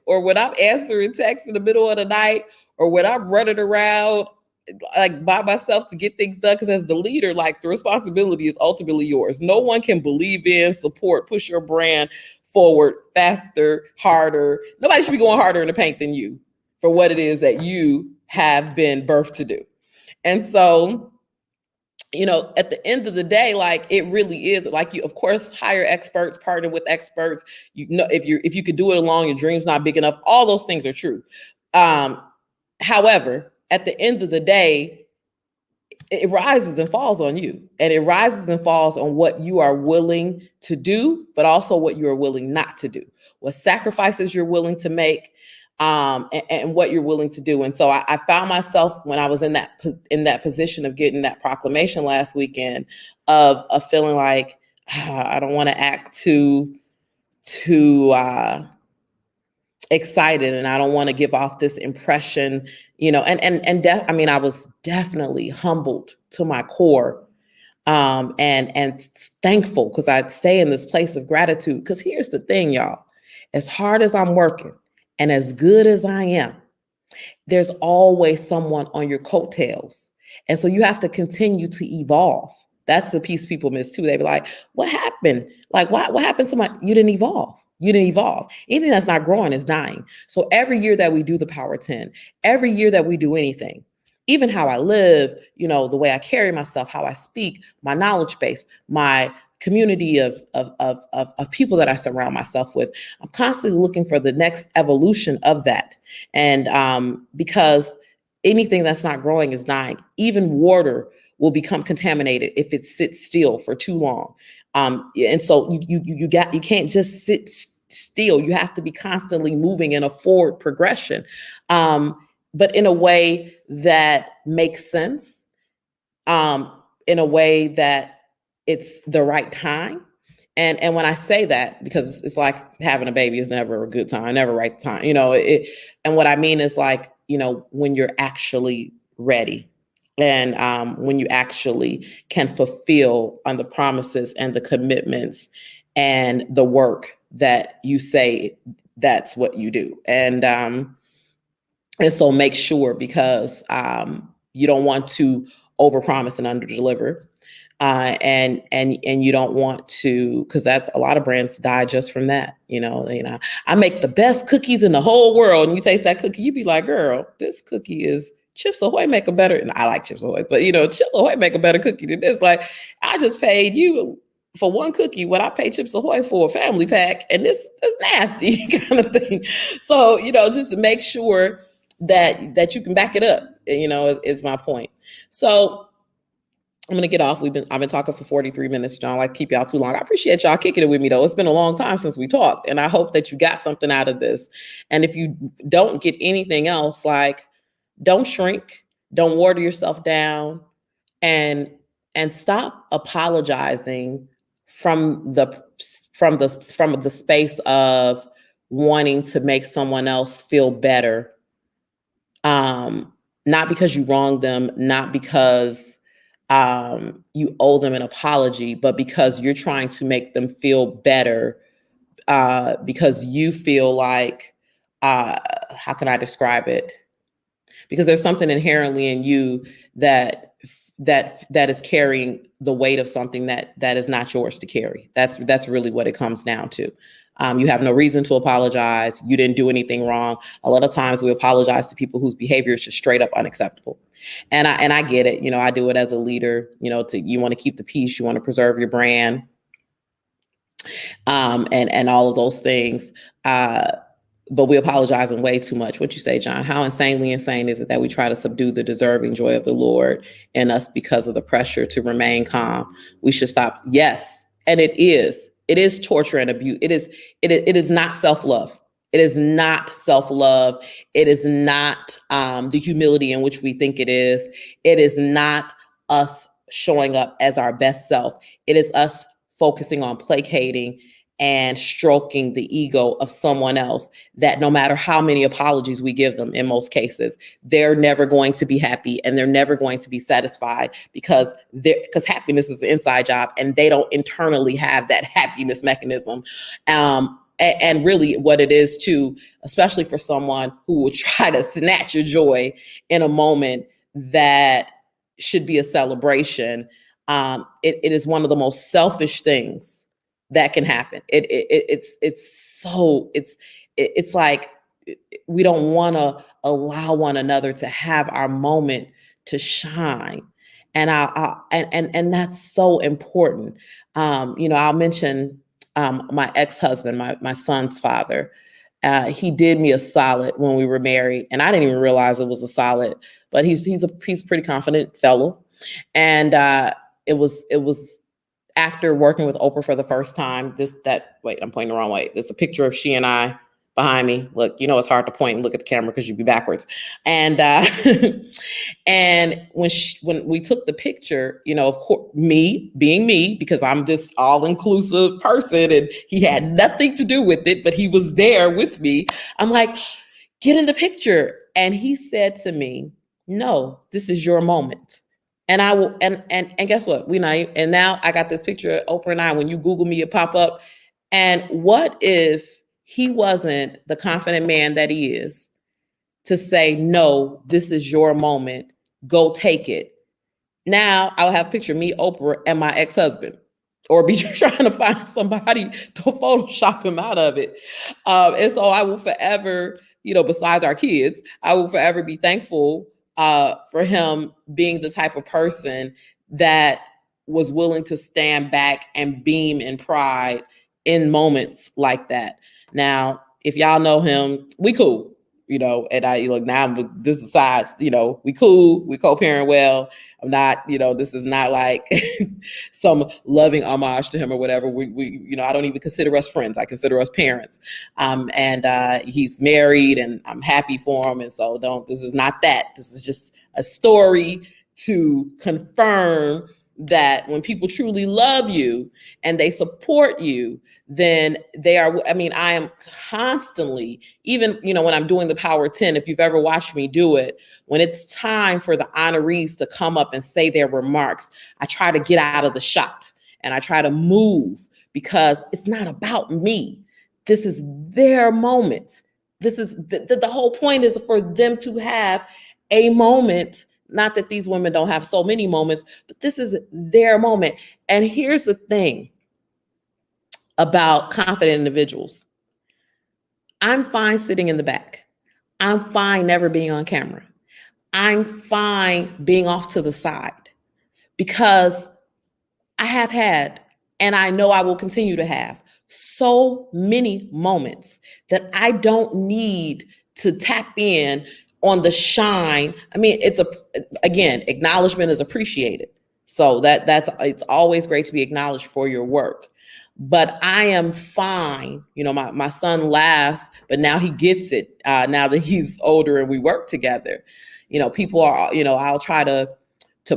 or when I'm answering texts in the middle of the night, or when I'm running around like by myself to get things done, because as the leader, like, the responsibility is ultimately yours. No one can believe in, support, push your brand forward faster, harder. Nobody should be going harder in the paint than you for what it is that you have been birthed to do. And so, at the end of the day, like, it really is like, you, of course, hire experts, partner with experts. If you could do it alone, your dream's not big enough. All those things are true. However, at the end of the day, it rises and falls on you, and it rises and falls on what you are willing to do, but also what you are willing not to do, what sacrifices you're willing to make, and what you're willing to do. And so I found myself, when I was in that position of getting that proclamation last weekend, of feeling like, I don't want to act too excited, and I don't want to give off this impression, I mean, I was definitely humbled to my core, and thankful, because I'd stay in this place of gratitude. Because here's the thing, y'all, as hard as I'm working and as good as I am, there's always someone on your coattails. And so you have to continue to evolve. That's the piece people miss too. They be like, what happened? Like, what happened to you didn't evolve. You didn't evolve. Anything that's not growing is dying. So every year that we do the Power 10, every year that we do anything, even how I live, the way I carry myself, how I speak, my knowledge base, my community of people that I surround myself with, I'm constantly looking for the next evolution of that. And because anything that's not growing is dying. Even water will become contaminated if it sits still for too long. And so you can't just sit still. You have to be constantly moving in a forward progression, but in a way that makes sense, in a way that it's the right time. And when I say that, because it's like having a baby is never a good time, never right time, and what I mean is like, when you're actually ready, and when you actually can fulfill on the promises and the commitments and the work that you say that's what you do. And so make sure, because you don't want to overpromise and underdeliver. And you don't want to, because that's, a lot of brands die just from that. I make the best cookies in the whole world, and you taste that cookie, you be like, girl, this cookie is Chips Ahoy make a better, and I like Chips Ahoy, but Chips Ahoy make a better cookie than this. Like, I just paid you for one cookie what I pay Chips Ahoy for a family pack, and this is nasty kind of thing. So, just make sure that you can back it up, is my point. So I'm gonna get off. I've been talking for 43 minutes, John. I like to keep y'all too long. I appreciate y'all kicking it with me, though. It's been a long time since we talked, and I hope that you got something out of this. And if you don't get anything else, like, don't shrink, don't water yourself down, and stop apologizing from the space of wanting to make someone else feel better. Not because you wronged them, not because you owe them an apology, but because you're trying to make them feel better, because you feel like, how can I describe it? because there's something inherently in you that is carrying the weight of something that is not yours to carry. That's really what it comes down to. You have no reason to apologize. You didn't do anything wrong. A lot of times we apologize to people whose behavior is just straight up unacceptable. And I get it. I do it as a leader. You want to keep the peace. You want to preserve your brand, and all of those things. But we apologize in way too much. What you say, John? How insanely insane is it that we try to subdue the deserving joy of the Lord in us because of the pressure to remain calm? We should stop. Yes, and it is. It is torture and abuse. It is not self-love. It is not self-love. It is not the humility in which we think it is. It is not us showing up as our best self. It is us focusing on placating and stroking the ego of someone else that no matter how many apologies we give them, in most cases, they're never going to be happy and they're never going to be satisfied because happiness is an inside job and they don't internally have that happiness mechanism. And really what it is too, especially for someone who will try to snatch your joy in a moment that should be a celebration. It is one of the most selfish things that can happen. It's like we don't want to allow one another to have our moment to shine, and and that's so important. I'll mention my ex-husband, my son's father. He did me a solid when we were married, and I didn't even realize it was a solid. But he's a pretty confident fellow, and it was after working with Oprah for the first time. Wait, I'm pointing the wrong way. There's a picture of she and I behind me. Look, it's hard to point and look at the camera because you'd be backwards. And and when we took the picture, of course, me being me, because I'm this all-inclusive person, and he had nothing to do with it, but he was there with me. I'm like, get in the picture. And he said to me, no, this is your moment. And I will, and guess what? And now I got this picture of Oprah and I. When you Google me, it pop up. And what if he wasn't the confident man that he is to say, no, this is your moment. Go take it. Now I'll have a picture of me, Oprah, and my ex-husband, or be trying to find somebody to Photoshop him out of it. And so I will forever, besides our kids, I will forever be thankful for him being the type of person that was willing to stand back and beam in pride in moments like that. Now, if y'all know him, we cool, and I now this aside, we cool, we co-parent well. I'm not, this is not like some loving homage to him or whatever. We I don't even consider us friends. I consider us parents. And he's married and I'm happy for him. And so this is not that. This is just a story to confirm that when people truly love you and they support you, then they are, I am constantly, even, when I'm doing the Power 10, if you've ever watched me do it, when it's time for the honorees to come up and say their remarks, I try to get out of the shot and I try to move because it's not about me. This is their moment. This is the whole point is for them to have a moment. Not that these women don't have so many moments, but this is their moment. And here's the thing about confident individuals. I'm fine sitting in the back. I'm fine never being on camera. I'm fine being off to the side because I have had, and I know I will continue to have, so many moments that I don't need to tap in on the shine. Again, acknowledgement is appreciated. So it's always great to be acknowledged for your work. But I am fine. My son laughs, but now he gets it. Now that he's older and we work together, people are, I'll try to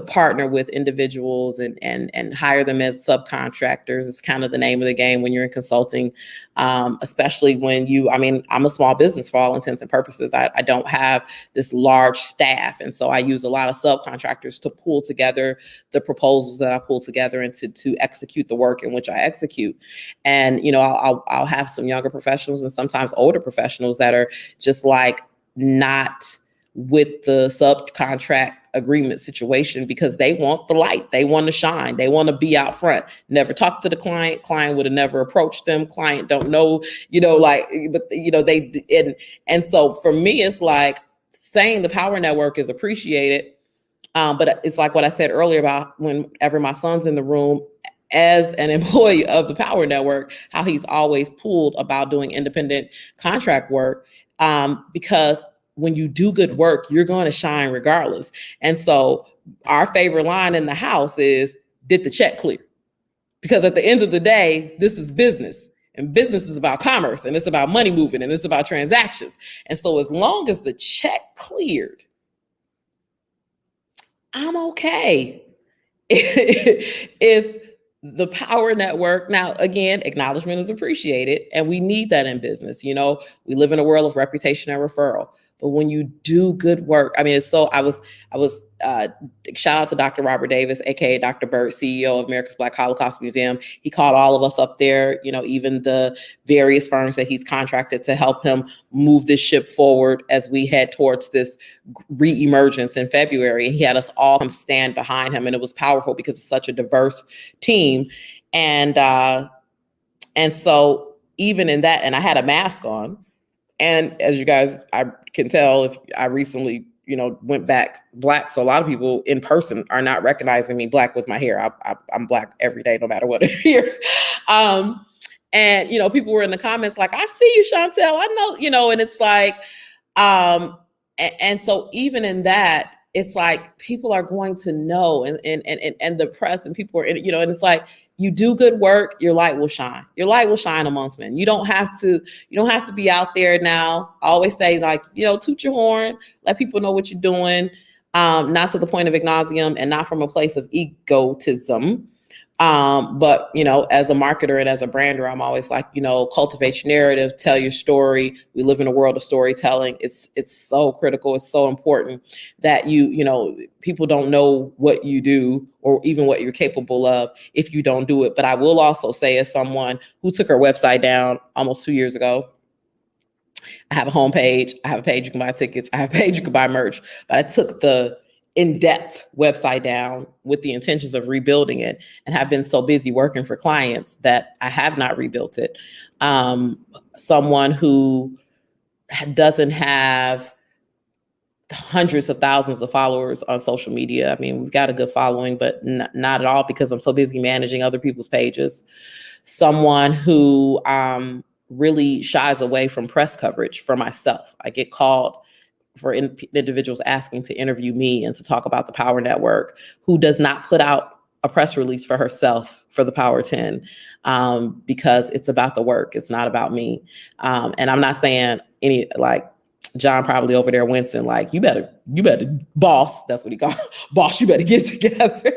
partner with individuals and hire them as subcontractors. It's kind of the name of the game when you're in consulting, especially when I'm a small business for all intents and purposes. I don't have this large staff. And so I use a lot of subcontractors to pull together the proposals that I pull together and to execute the work in which I execute. And, I'll have some younger professionals and sometimes older professionals that are just like not with the subcontract agreement situation because they want the light. They want to shine. They want to be out front. Never talk to the client. Client would have never approached them. Client don't know, but and so for me, it's like saying the power network is appreciated. But it's like what I said earlier about whenever my son's in the room, as an employee of the Power Network, how he's always pulled about doing independent contract work, because when you do good work, you're going to shine regardless. And so our favorite line in the house is, did the check clear? Because at the end of the day, this is business. And business is about commerce, and it's about money moving, and it's about transactions. And so as long as the check cleared, I'm okay. If the power network, now again, acknowledgement is appreciated, and we need that in business. We live in a world of reputation and referral. But when you do good work, I mean, it's so I was shout out to Dr. Robert Davis, aka Dr. Bird, CEO of America's Black Holocaust Museum. He called all of us up there, even the various firms that he's contracted to help him move this ship forward as we head towards this re-emergence in February. He had us all come stand behind him, and it was powerful because it's such a diverse team. And so even in that, and I had a mask on. And as you guys, I can tell, if I recently, went back Black. So a lot of people in person are not recognizing me Black with my hair. I'm Black every day, no matter what here. And, people were in the comments like, I see you, Chantel. I know, and it's like, and so even in that, it's like people are going to know, and the press and people are, and it's like, you do good work, your light will shine. Your light will shine amongst men. You don't have to be out there now. I always say, like, toot your horn, let people know what you're doing, not to the point of ad nauseum and not from a place of egotism. But, as a marketer and as a brander, I'm always like, cultivate your narrative, tell your story. We live in a world of storytelling. It's so critical. It's so important that people don't know what you do or even what you're capable of if you don't do it. But I will also say, as someone who took her website down almost 2 years ago, I have a homepage. I have a page you can buy tickets. I have a page you can buy merch. But I took the in-depth website down with the intentions of rebuilding it, and have been so busy working for clients that I have not rebuilt it. Someone who doesn't have hundreds of thousands of followers on social media. I mean, we've got a good following, but not at all, because I'm so busy managing other people's pages. Someone who really shies away from press coverage for myself. I get called for individuals asking to interview me and to talk about the Power Network, who does not put out a press release for herself for the Power 10, because it's about the work. It's not about me. And I'm not saying John probably over there wincing, like, you better boss. That's what he called boss. You better get it together.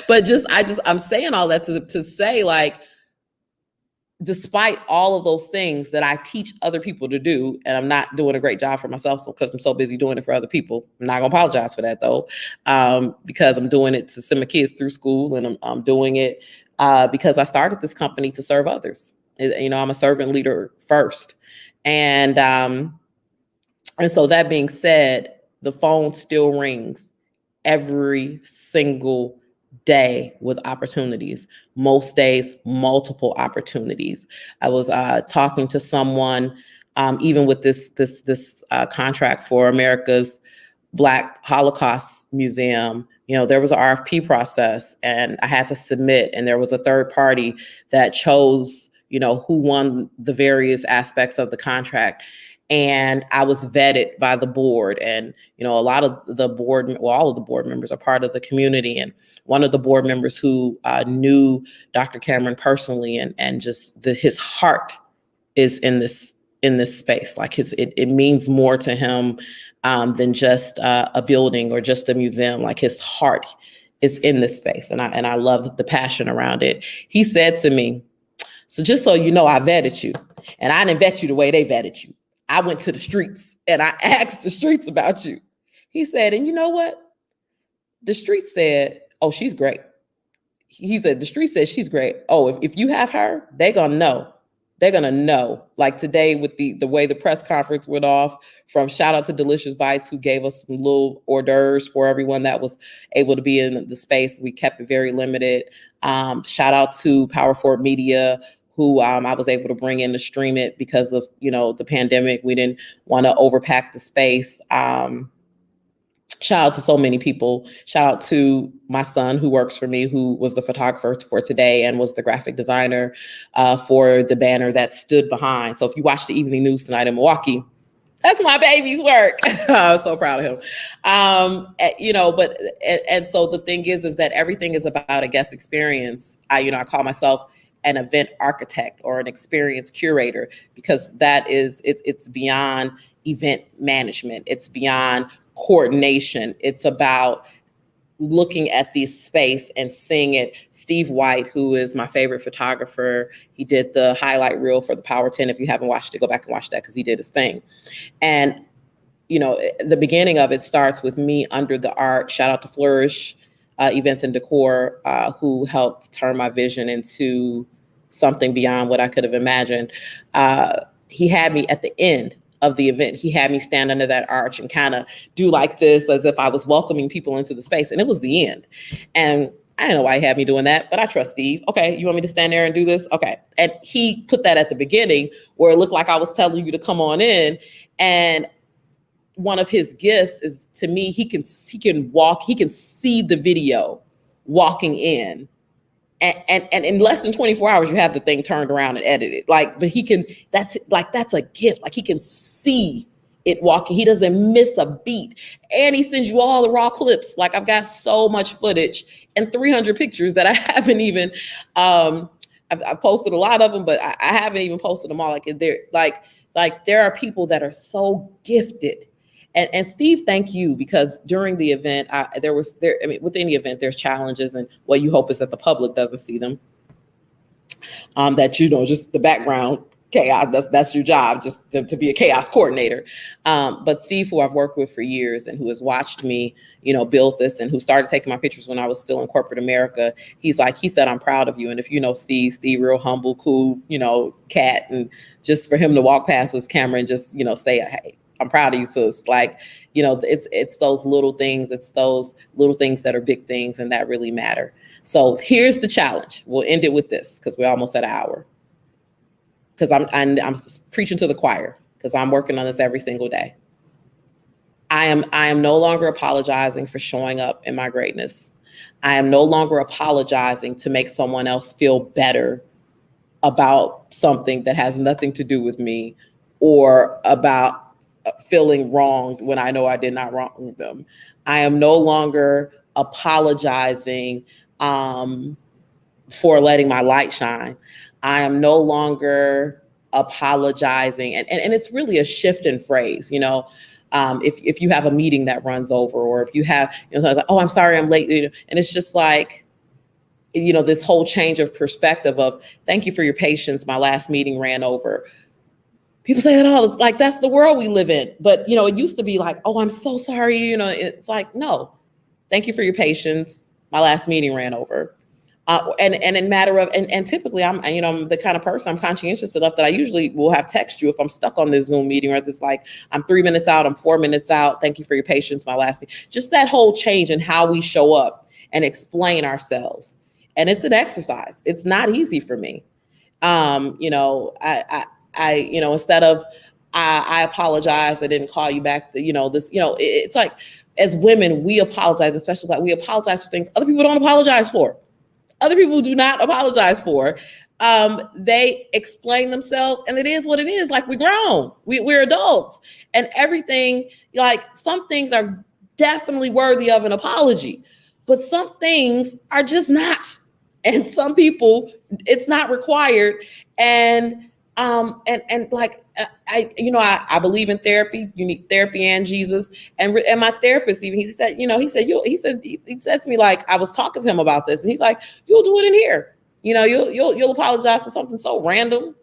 But I'm saying all that to say, like, despite all of those things that I teach other people to do, and I'm not doing a great job for myself because I'm so busy doing it for other people. I'm not gonna apologize for that though, because I'm doing it to send my kids through school, and I'm doing it because I started this company to serve others. I'm a servant leader first, and so that being said, the phone still rings every single day with opportunities, most days, multiple opportunities. I was talking to someone, even with this contract for America's Black Holocaust Museum. There was an RFP process, and I had to submit, and there was a third party that chose, who won the various aspects of the contract. And I was vetted by the board, and a lot of the board, all of the board members are part of the community. And one of the board members who knew Dr. Cameron personally, and just his heart is in this space. Like it means more to him than just a building or just a museum. Like his heart is in this space, and I love the passion around it. He said to me, "So just so you know, I vetted you, and I didn't vet you the way they vetted you. I went to the streets and I asked the streets about you." He said, "And you know what? The streets said, oh, she's great." He said, "The street says she's great. Oh, if you have her, they're going to know they're gonna know. Like today with the way the press conference went off, from shout out to Delicious Bites who gave us some little hors d'oeuvres for everyone that was able to be in the space. We kept it very limited. Shout out to PowHER Media, who I was able to bring in to stream it because of the pandemic. We didn't want to overpack the space. Shout out to so many people. Shout out to my son who works for me, who was the photographer for today and was the graphic designer for the banner that stood behind. So if you watch the evening news tonight in Milwaukee, that's my baby's work. I'm so proud of him. And so the thing is that everything is about a guest experience. I call myself an event architect or an experience curator, because it's beyond event management. It's beyond coordination. It's about looking at this space and seeing it. Steve White, who is my favorite photographer, he did the highlight reel for the PowHER 10. If you haven't watched it, go back and watch that because he did his thing. And the beginning of it starts with me under the art. Shout out to Flourish Events and Decor, who helped turn my vision into something beyond what I could have imagined. He had me at the end of the event. He had me stand under that arch and kind of do like this as if I was welcoming people into the space. And it was the end. And I don't know why he had me doing that, but I trust Steve. Okay, you want me to stand there and do this? Okay. And he put that at the beginning where it looked like I was telling you to come on in. And one of his gifts is, to me, he can see the video walking in. And in less than 24 hours, you have the thing turned around and edited. But that's a gift. Like, he can see it walking. He doesn't miss a beat. And he sends you all the raw clips. Like, I've got so much footage and 300 pictures that I haven't even, I've posted a lot of them, but I haven't even posted them all. There are people that are so gifted. And Steve, thank you, because during the event, with any event, there's challenges, and what you hope is that the public doesn't see them. Just the background chaos. That's your job, just to be a chaos coordinator. But Steve, who I've worked with for years and who has watched me, build this, and who started taking my pictures when I was still in corporate America, he said, I'm proud of you. And if you know Steve, real humble, cool, cat, and just for him to walk past with his camera and just, say, hey, I'm proud of you, sis. It's those little things. It's those little things that are big things and that really matter. So here's the challenge. We'll end it with this because we're almost at an hour. Because I'm preaching to the choir, because I'm working on this every single day. I am no longer apologizing for showing up in my greatness. I am no longer apologizing to make someone else feel better about something that has nothing to do with me, or about feeling wronged when I know I did not wrong them. I am no longer apologizing for letting my light shine. I am no longer apologizing. And it's really a shift in phrase, if you have a meeting that runs over, or if you have, like, oh, I'm sorry, I'm late. And it's just like, this whole change of perspective of, thank you for your patience. My last meeting ran over. People say that all, it's like, that's the world we live in. But, it used to be like, oh, I'm so sorry. It's like, no, thank you for your patience. My last meeting ran over. And in matter of, and typically I'm the kind of person, I'm conscientious enough that I usually will have text you if I'm stuck on this Zoom meeting, or if it's like, I'm 3 minutes out, I'm 4 minutes out. Thank you for your patience. My last meeting. Just that whole change in how we show up and explain ourselves. And it's an exercise. It's not easy for me. Instead of, I apologize, I didn't call you back. It's like, as women, we apologize, especially we apologize for things other people don't apologize for. Other people do not apologize for. They explain themselves, and it is what it is. Like, we're grown, we're adults, and everything. Like, some things are definitely worthy of an apology, but some things are just not. And some people, it's not required. And I believe in therapy. You need therapy and Jesus. And my therapist, even, he said to me, like, I was talking to him about this, and he's like, you'll do it in here. You'll apologize for something so random.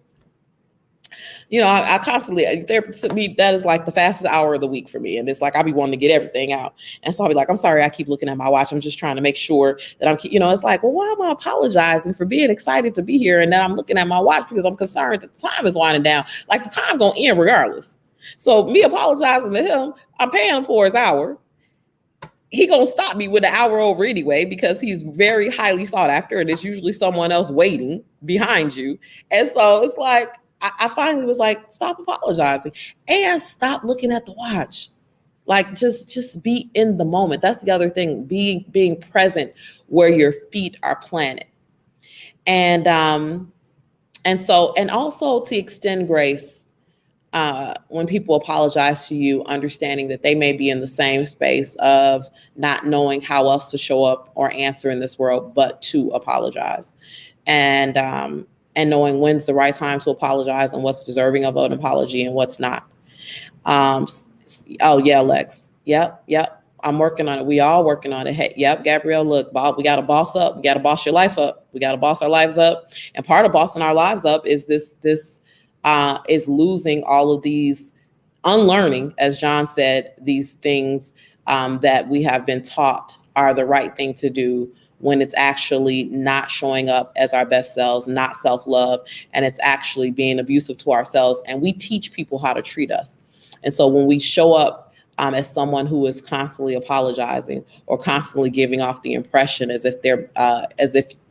I constantly, there to me, that is like the fastest hour of the week for me. And it's like, I'll be wanting to get everything out. And so I'll be like, I'm sorry, I keep looking at my watch. I'm just trying to make sure that it's like, well, why am I apologizing for being excited to be here? And then I'm looking at my watch because I'm concerned that the time is winding down. Like the time gonna end regardless. So me apologizing to him, I'm paying him for his hour. He gonna stop me with an hour over anyway because he's very highly sought after, and it's usually someone else waiting behind you. And so it's like I finally was like, stop apologizing and stop looking at the watch. Like just be in the moment. That's the other thing, being present where your feet are planted. And also to extend grace when people apologize to you, understanding that they may be in the same space of not knowing how else to show up or answer in this world, but to apologize, and knowing when's the right time to apologize and what's deserving of an apology and what's not. Oh yeah, Lex. Yep. I'm working on it. We all working on it. Hey, yep, Gabrielle, look, Bob, we got to boss up. We got to boss your life up. We got to boss our lives up. And part of bossing our lives up is this is losing all of these, unlearning, as John said, these things that we have been taught are the right thing to do, when it's actually not showing up as our best selves, not self-love, and it's actually being abusive to ourselves. And we teach people how to treat us. And so when we show up as someone who is constantly apologizing or constantly giving off the impression as if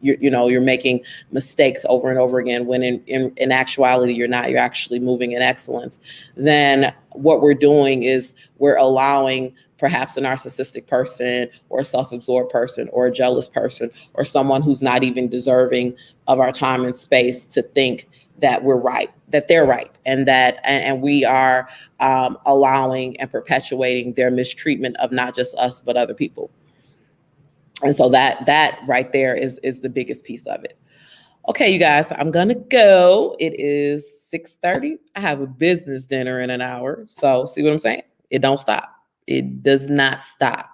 you're making mistakes over and over again, when in actuality you're not, you're actually moving in excellence, then what we're doing is we're allowing perhaps a narcissistic person or a self-absorbed person or a jealous person or someone who's not even deserving of our time and space to think that we're right, that they're right, and we are allowing and perpetuating their mistreatment of not just us but other people. And so that right there is the biggest piece of it. Okay, you guys, I'm gonna go. It is 6:30. I have a business dinner in an hour. So see what I'm saying? It don't stop. It does not stop.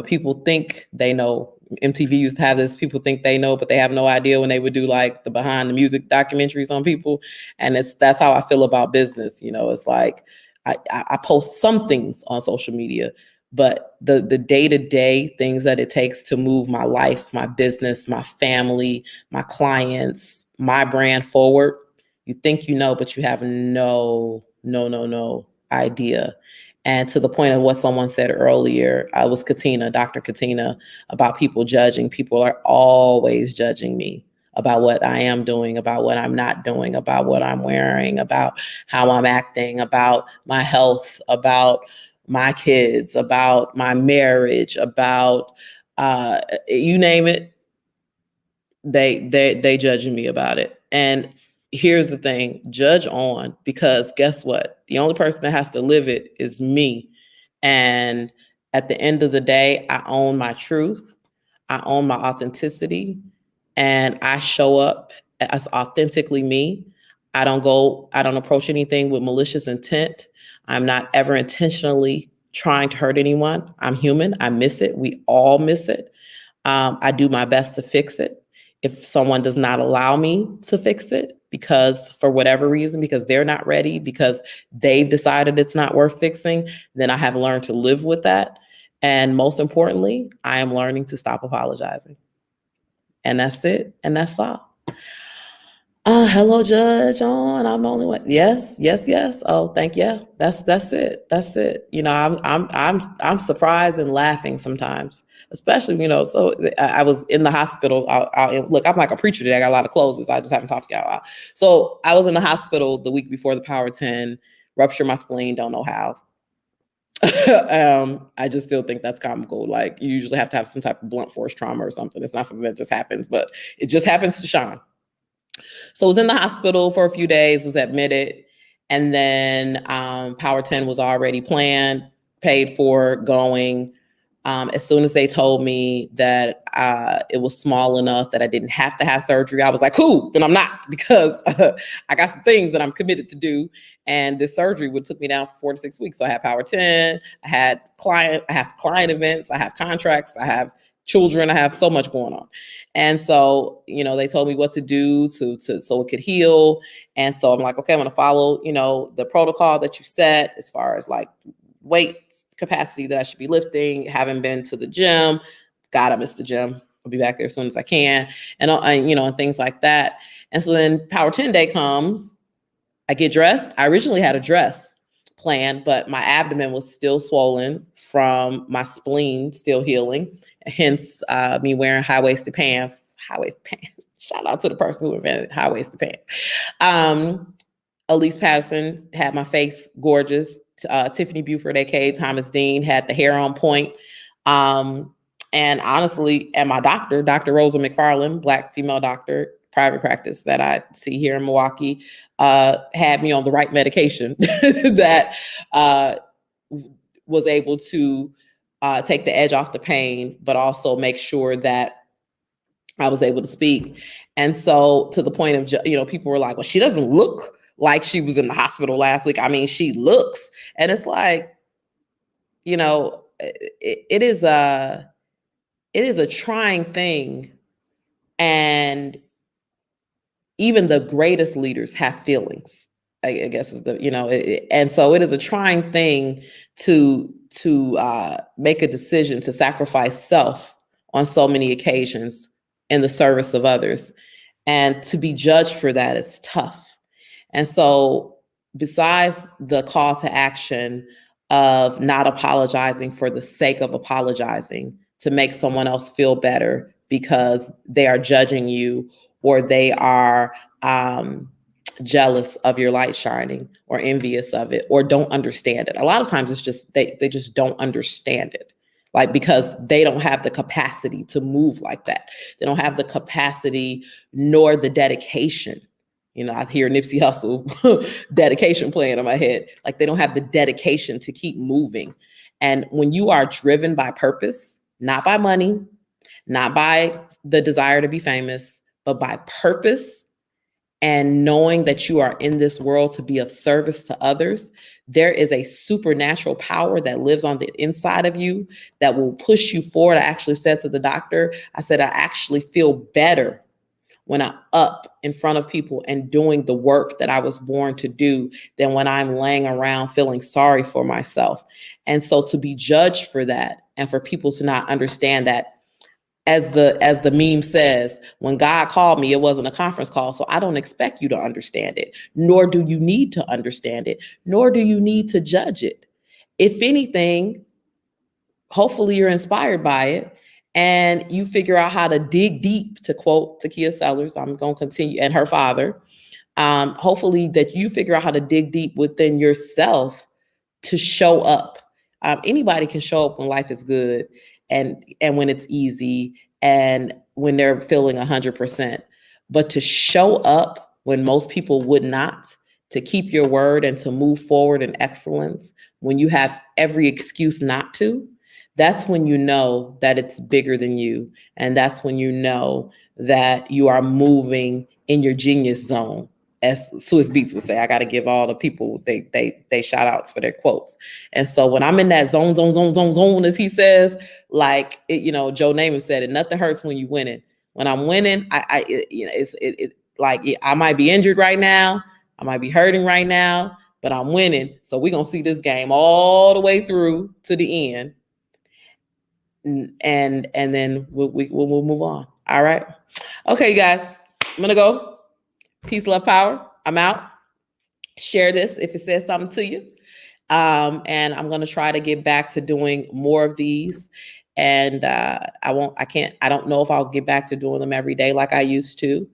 People think they know. MTV used to have this, people think they know, but they have no idea, when they would do like the behind the music documentaries on people. And that's how I feel about business. It's like I post some things on social media, but the day-to-day things that it takes to move my life, my business, my family, my clients, my brand forward, you think but you have no idea. And to the point of what someone said earlier, I was Dr. Katina, about people judging. People are always judging me about what I am doing, about what I'm not doing, about what I'm wearing, about how I'm acting, about my health, about my kids, about my marriage, about you name it. They judging me about it. And here's the thing, judge on, because guess what? The only person that has to live it is me. And at the end of the day, I own my truth. I own my authenticity, and I show up as authentically me. I don't approach anything with malicious intent. I'm not ever intentionally trying to hurt anyone. I'm human. I miss it. We all miss it. I do my best to fix it. If someone does not allow me to fix it, because for whatever reason, because they're not ready, because they've decided it's not worth fixing, then I have learned to live with that. And most importantly, I am learning to stop apologizing. And that's it. And that's all. Hello, Judge on. I'm the only one. Yes. Oh, thank you. That's it. That's it. I'm surprised and laughing sometimes, especially, so I was in the hospital. Look, I'm like a preacher today. I got a lot of closes. I just haven't talked to y'all. So I was in the hospital the week before the PowHER 10, ruptured my spleen. Don't know how. I just still think that's comical. Like, you usually have to have some type of blunt force trauma or something. It's not something that just happens, but it just happens to Sean. So I was in the hospital for a few days, was admitted, and then PowHER 10 was already planned, paid for, going. As soon as they told me that it was small enough that I didn't have to have surgery, I was like, cool, then I'm not, because I got some things that I'm committed to do. And this surgery would took me down for 4 to 6 weeks. So I had PowHER 10, I have client events, I have contracts, I have children. I have so much going on. And so, they told me what to do so it could heal. And so I'm like, okay, I'm going to follow, the protocol that you set as far as like weight capacity that I should be lifting. Haven't been to the gym. God, I miss the gym. I'll be back there as soon as I can. And, and things like that. And so then Power 10 Day comes. I get dressed. I originally had a dress planned, but my abdomen was still swollen from my spleen still healing. Hence, me wearing high-waisted pants. High-waisted pants. Shout out to the person who invented high-waisted pants. Elise Patterson had my face gorgeous. Tiffany Buford, aka Thomas Dean, had the hair on point. And honestly, and my doctor, Dr. Rosa McFarland, Black female doctor, private practice that I see here in Milwaukee, had me on the right medication that was able to take the edge off the pain, but also make sure that I was able to speak. And so to the point of, people were like, well, she doesn't look like she was in the hospital last week. I mean, she looks. And it's like, it is a trying thing. And even the greatest leaders have feelings, I guess is and so it is a trying thing to make a decision to sacrifice self on so many occasions in the service of others. And to be judged for that is tough. And so besides the call to action of not apologizing for the sake of apologizing to make someone else feel better because they are judging you or they are jealous of your light shining or envious of it or don't understand it. A lot of times it's just they just don't understand it. Like, because they don't have the capacity to move like that. They don't have the capacity nor the dedication. I hear Nipsey Hussle dedication playing in my head. Like, they don't have the dedication to keep moving. And when you are driven by purpose, not by money, not by the desire to be famous, but by purpose and knowing that you are in this world to be of service to others, there is a supernatural power that lives on the inside of you that will push you forward. I actually said to the doctor, I said, I actually feel better when I'm up in front of people and doing the work that I was born to do than when I'm laying around feeling sorry for myself. And so to be judged for that and for people to not understand that, as the meme says, when God called me, it wasn't a conference call. So I don't expect you to understand it, nor do you need to understand it, nor do you need to judge it. If anything, hopefully you're inspired by it and you figure out how to dig deep, to quote Takia Sellers, I'm going to continue, and her father. Hopefully that you figure out how to dig deep within yourself to show up. Anybody can show up when life is good and when it's easy and when they're feeling 100%. But to show up when most people would not, to keep your word and to move forward in excellence, when you have every excuse not to, that's when you know that it's bigger than you. And that's when you know that you are moving in your genius zone. As Swiss Beats would say, I got to give all the people they shout outs for their quotes. And so when I'm in that zone, as he says, like Joe Namath said, it nothing hurts when you winning. When I'm winning, I might be injured right now, I might be hurting right now, but I'm winning. So we're gonna see this game all the way through to the end, and then we'll move on. All right, okay, you guys, I'm gonna go. Peace, love, power. I'm out. Share this if it says something to you. And I'm going to try to get back to doing more of these. And I don't know if I'll get back to doing them every day like I used to,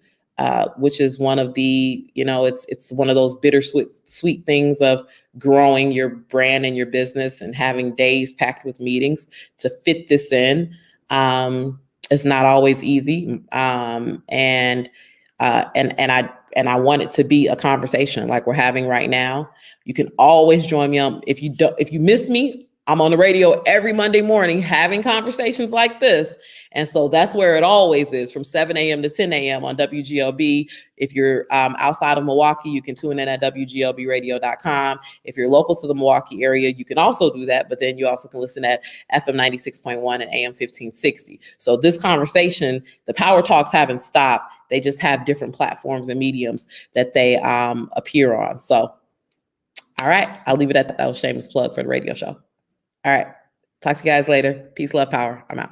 which is one of the, it's one of those bittersweet things of growing your brand and your business and having days packed with meetings to fit this in. It's not always easy. And I want it to be a conversation like we're having right now. You can always join me on if you miss me I'm on the radio every Monday morning having conversations like this. And so that's where it always is, from 7 a.m. to 10 a.m. on WGLB. If you're outside of Milwaukee, you can tune in at WGLBradio.com. If you're local to the Milwaukee area, you can also do that, but then you also can listen at FM 96.1 and AM 1560. So this conversation, the Power Talks haven't stopped. They just have different platforms and mediums that they appear on. So, all right, I'll leave it at that. That was shameless plug for the radio show. All right. Talk to you guys later. Peace, love, power. I'm out.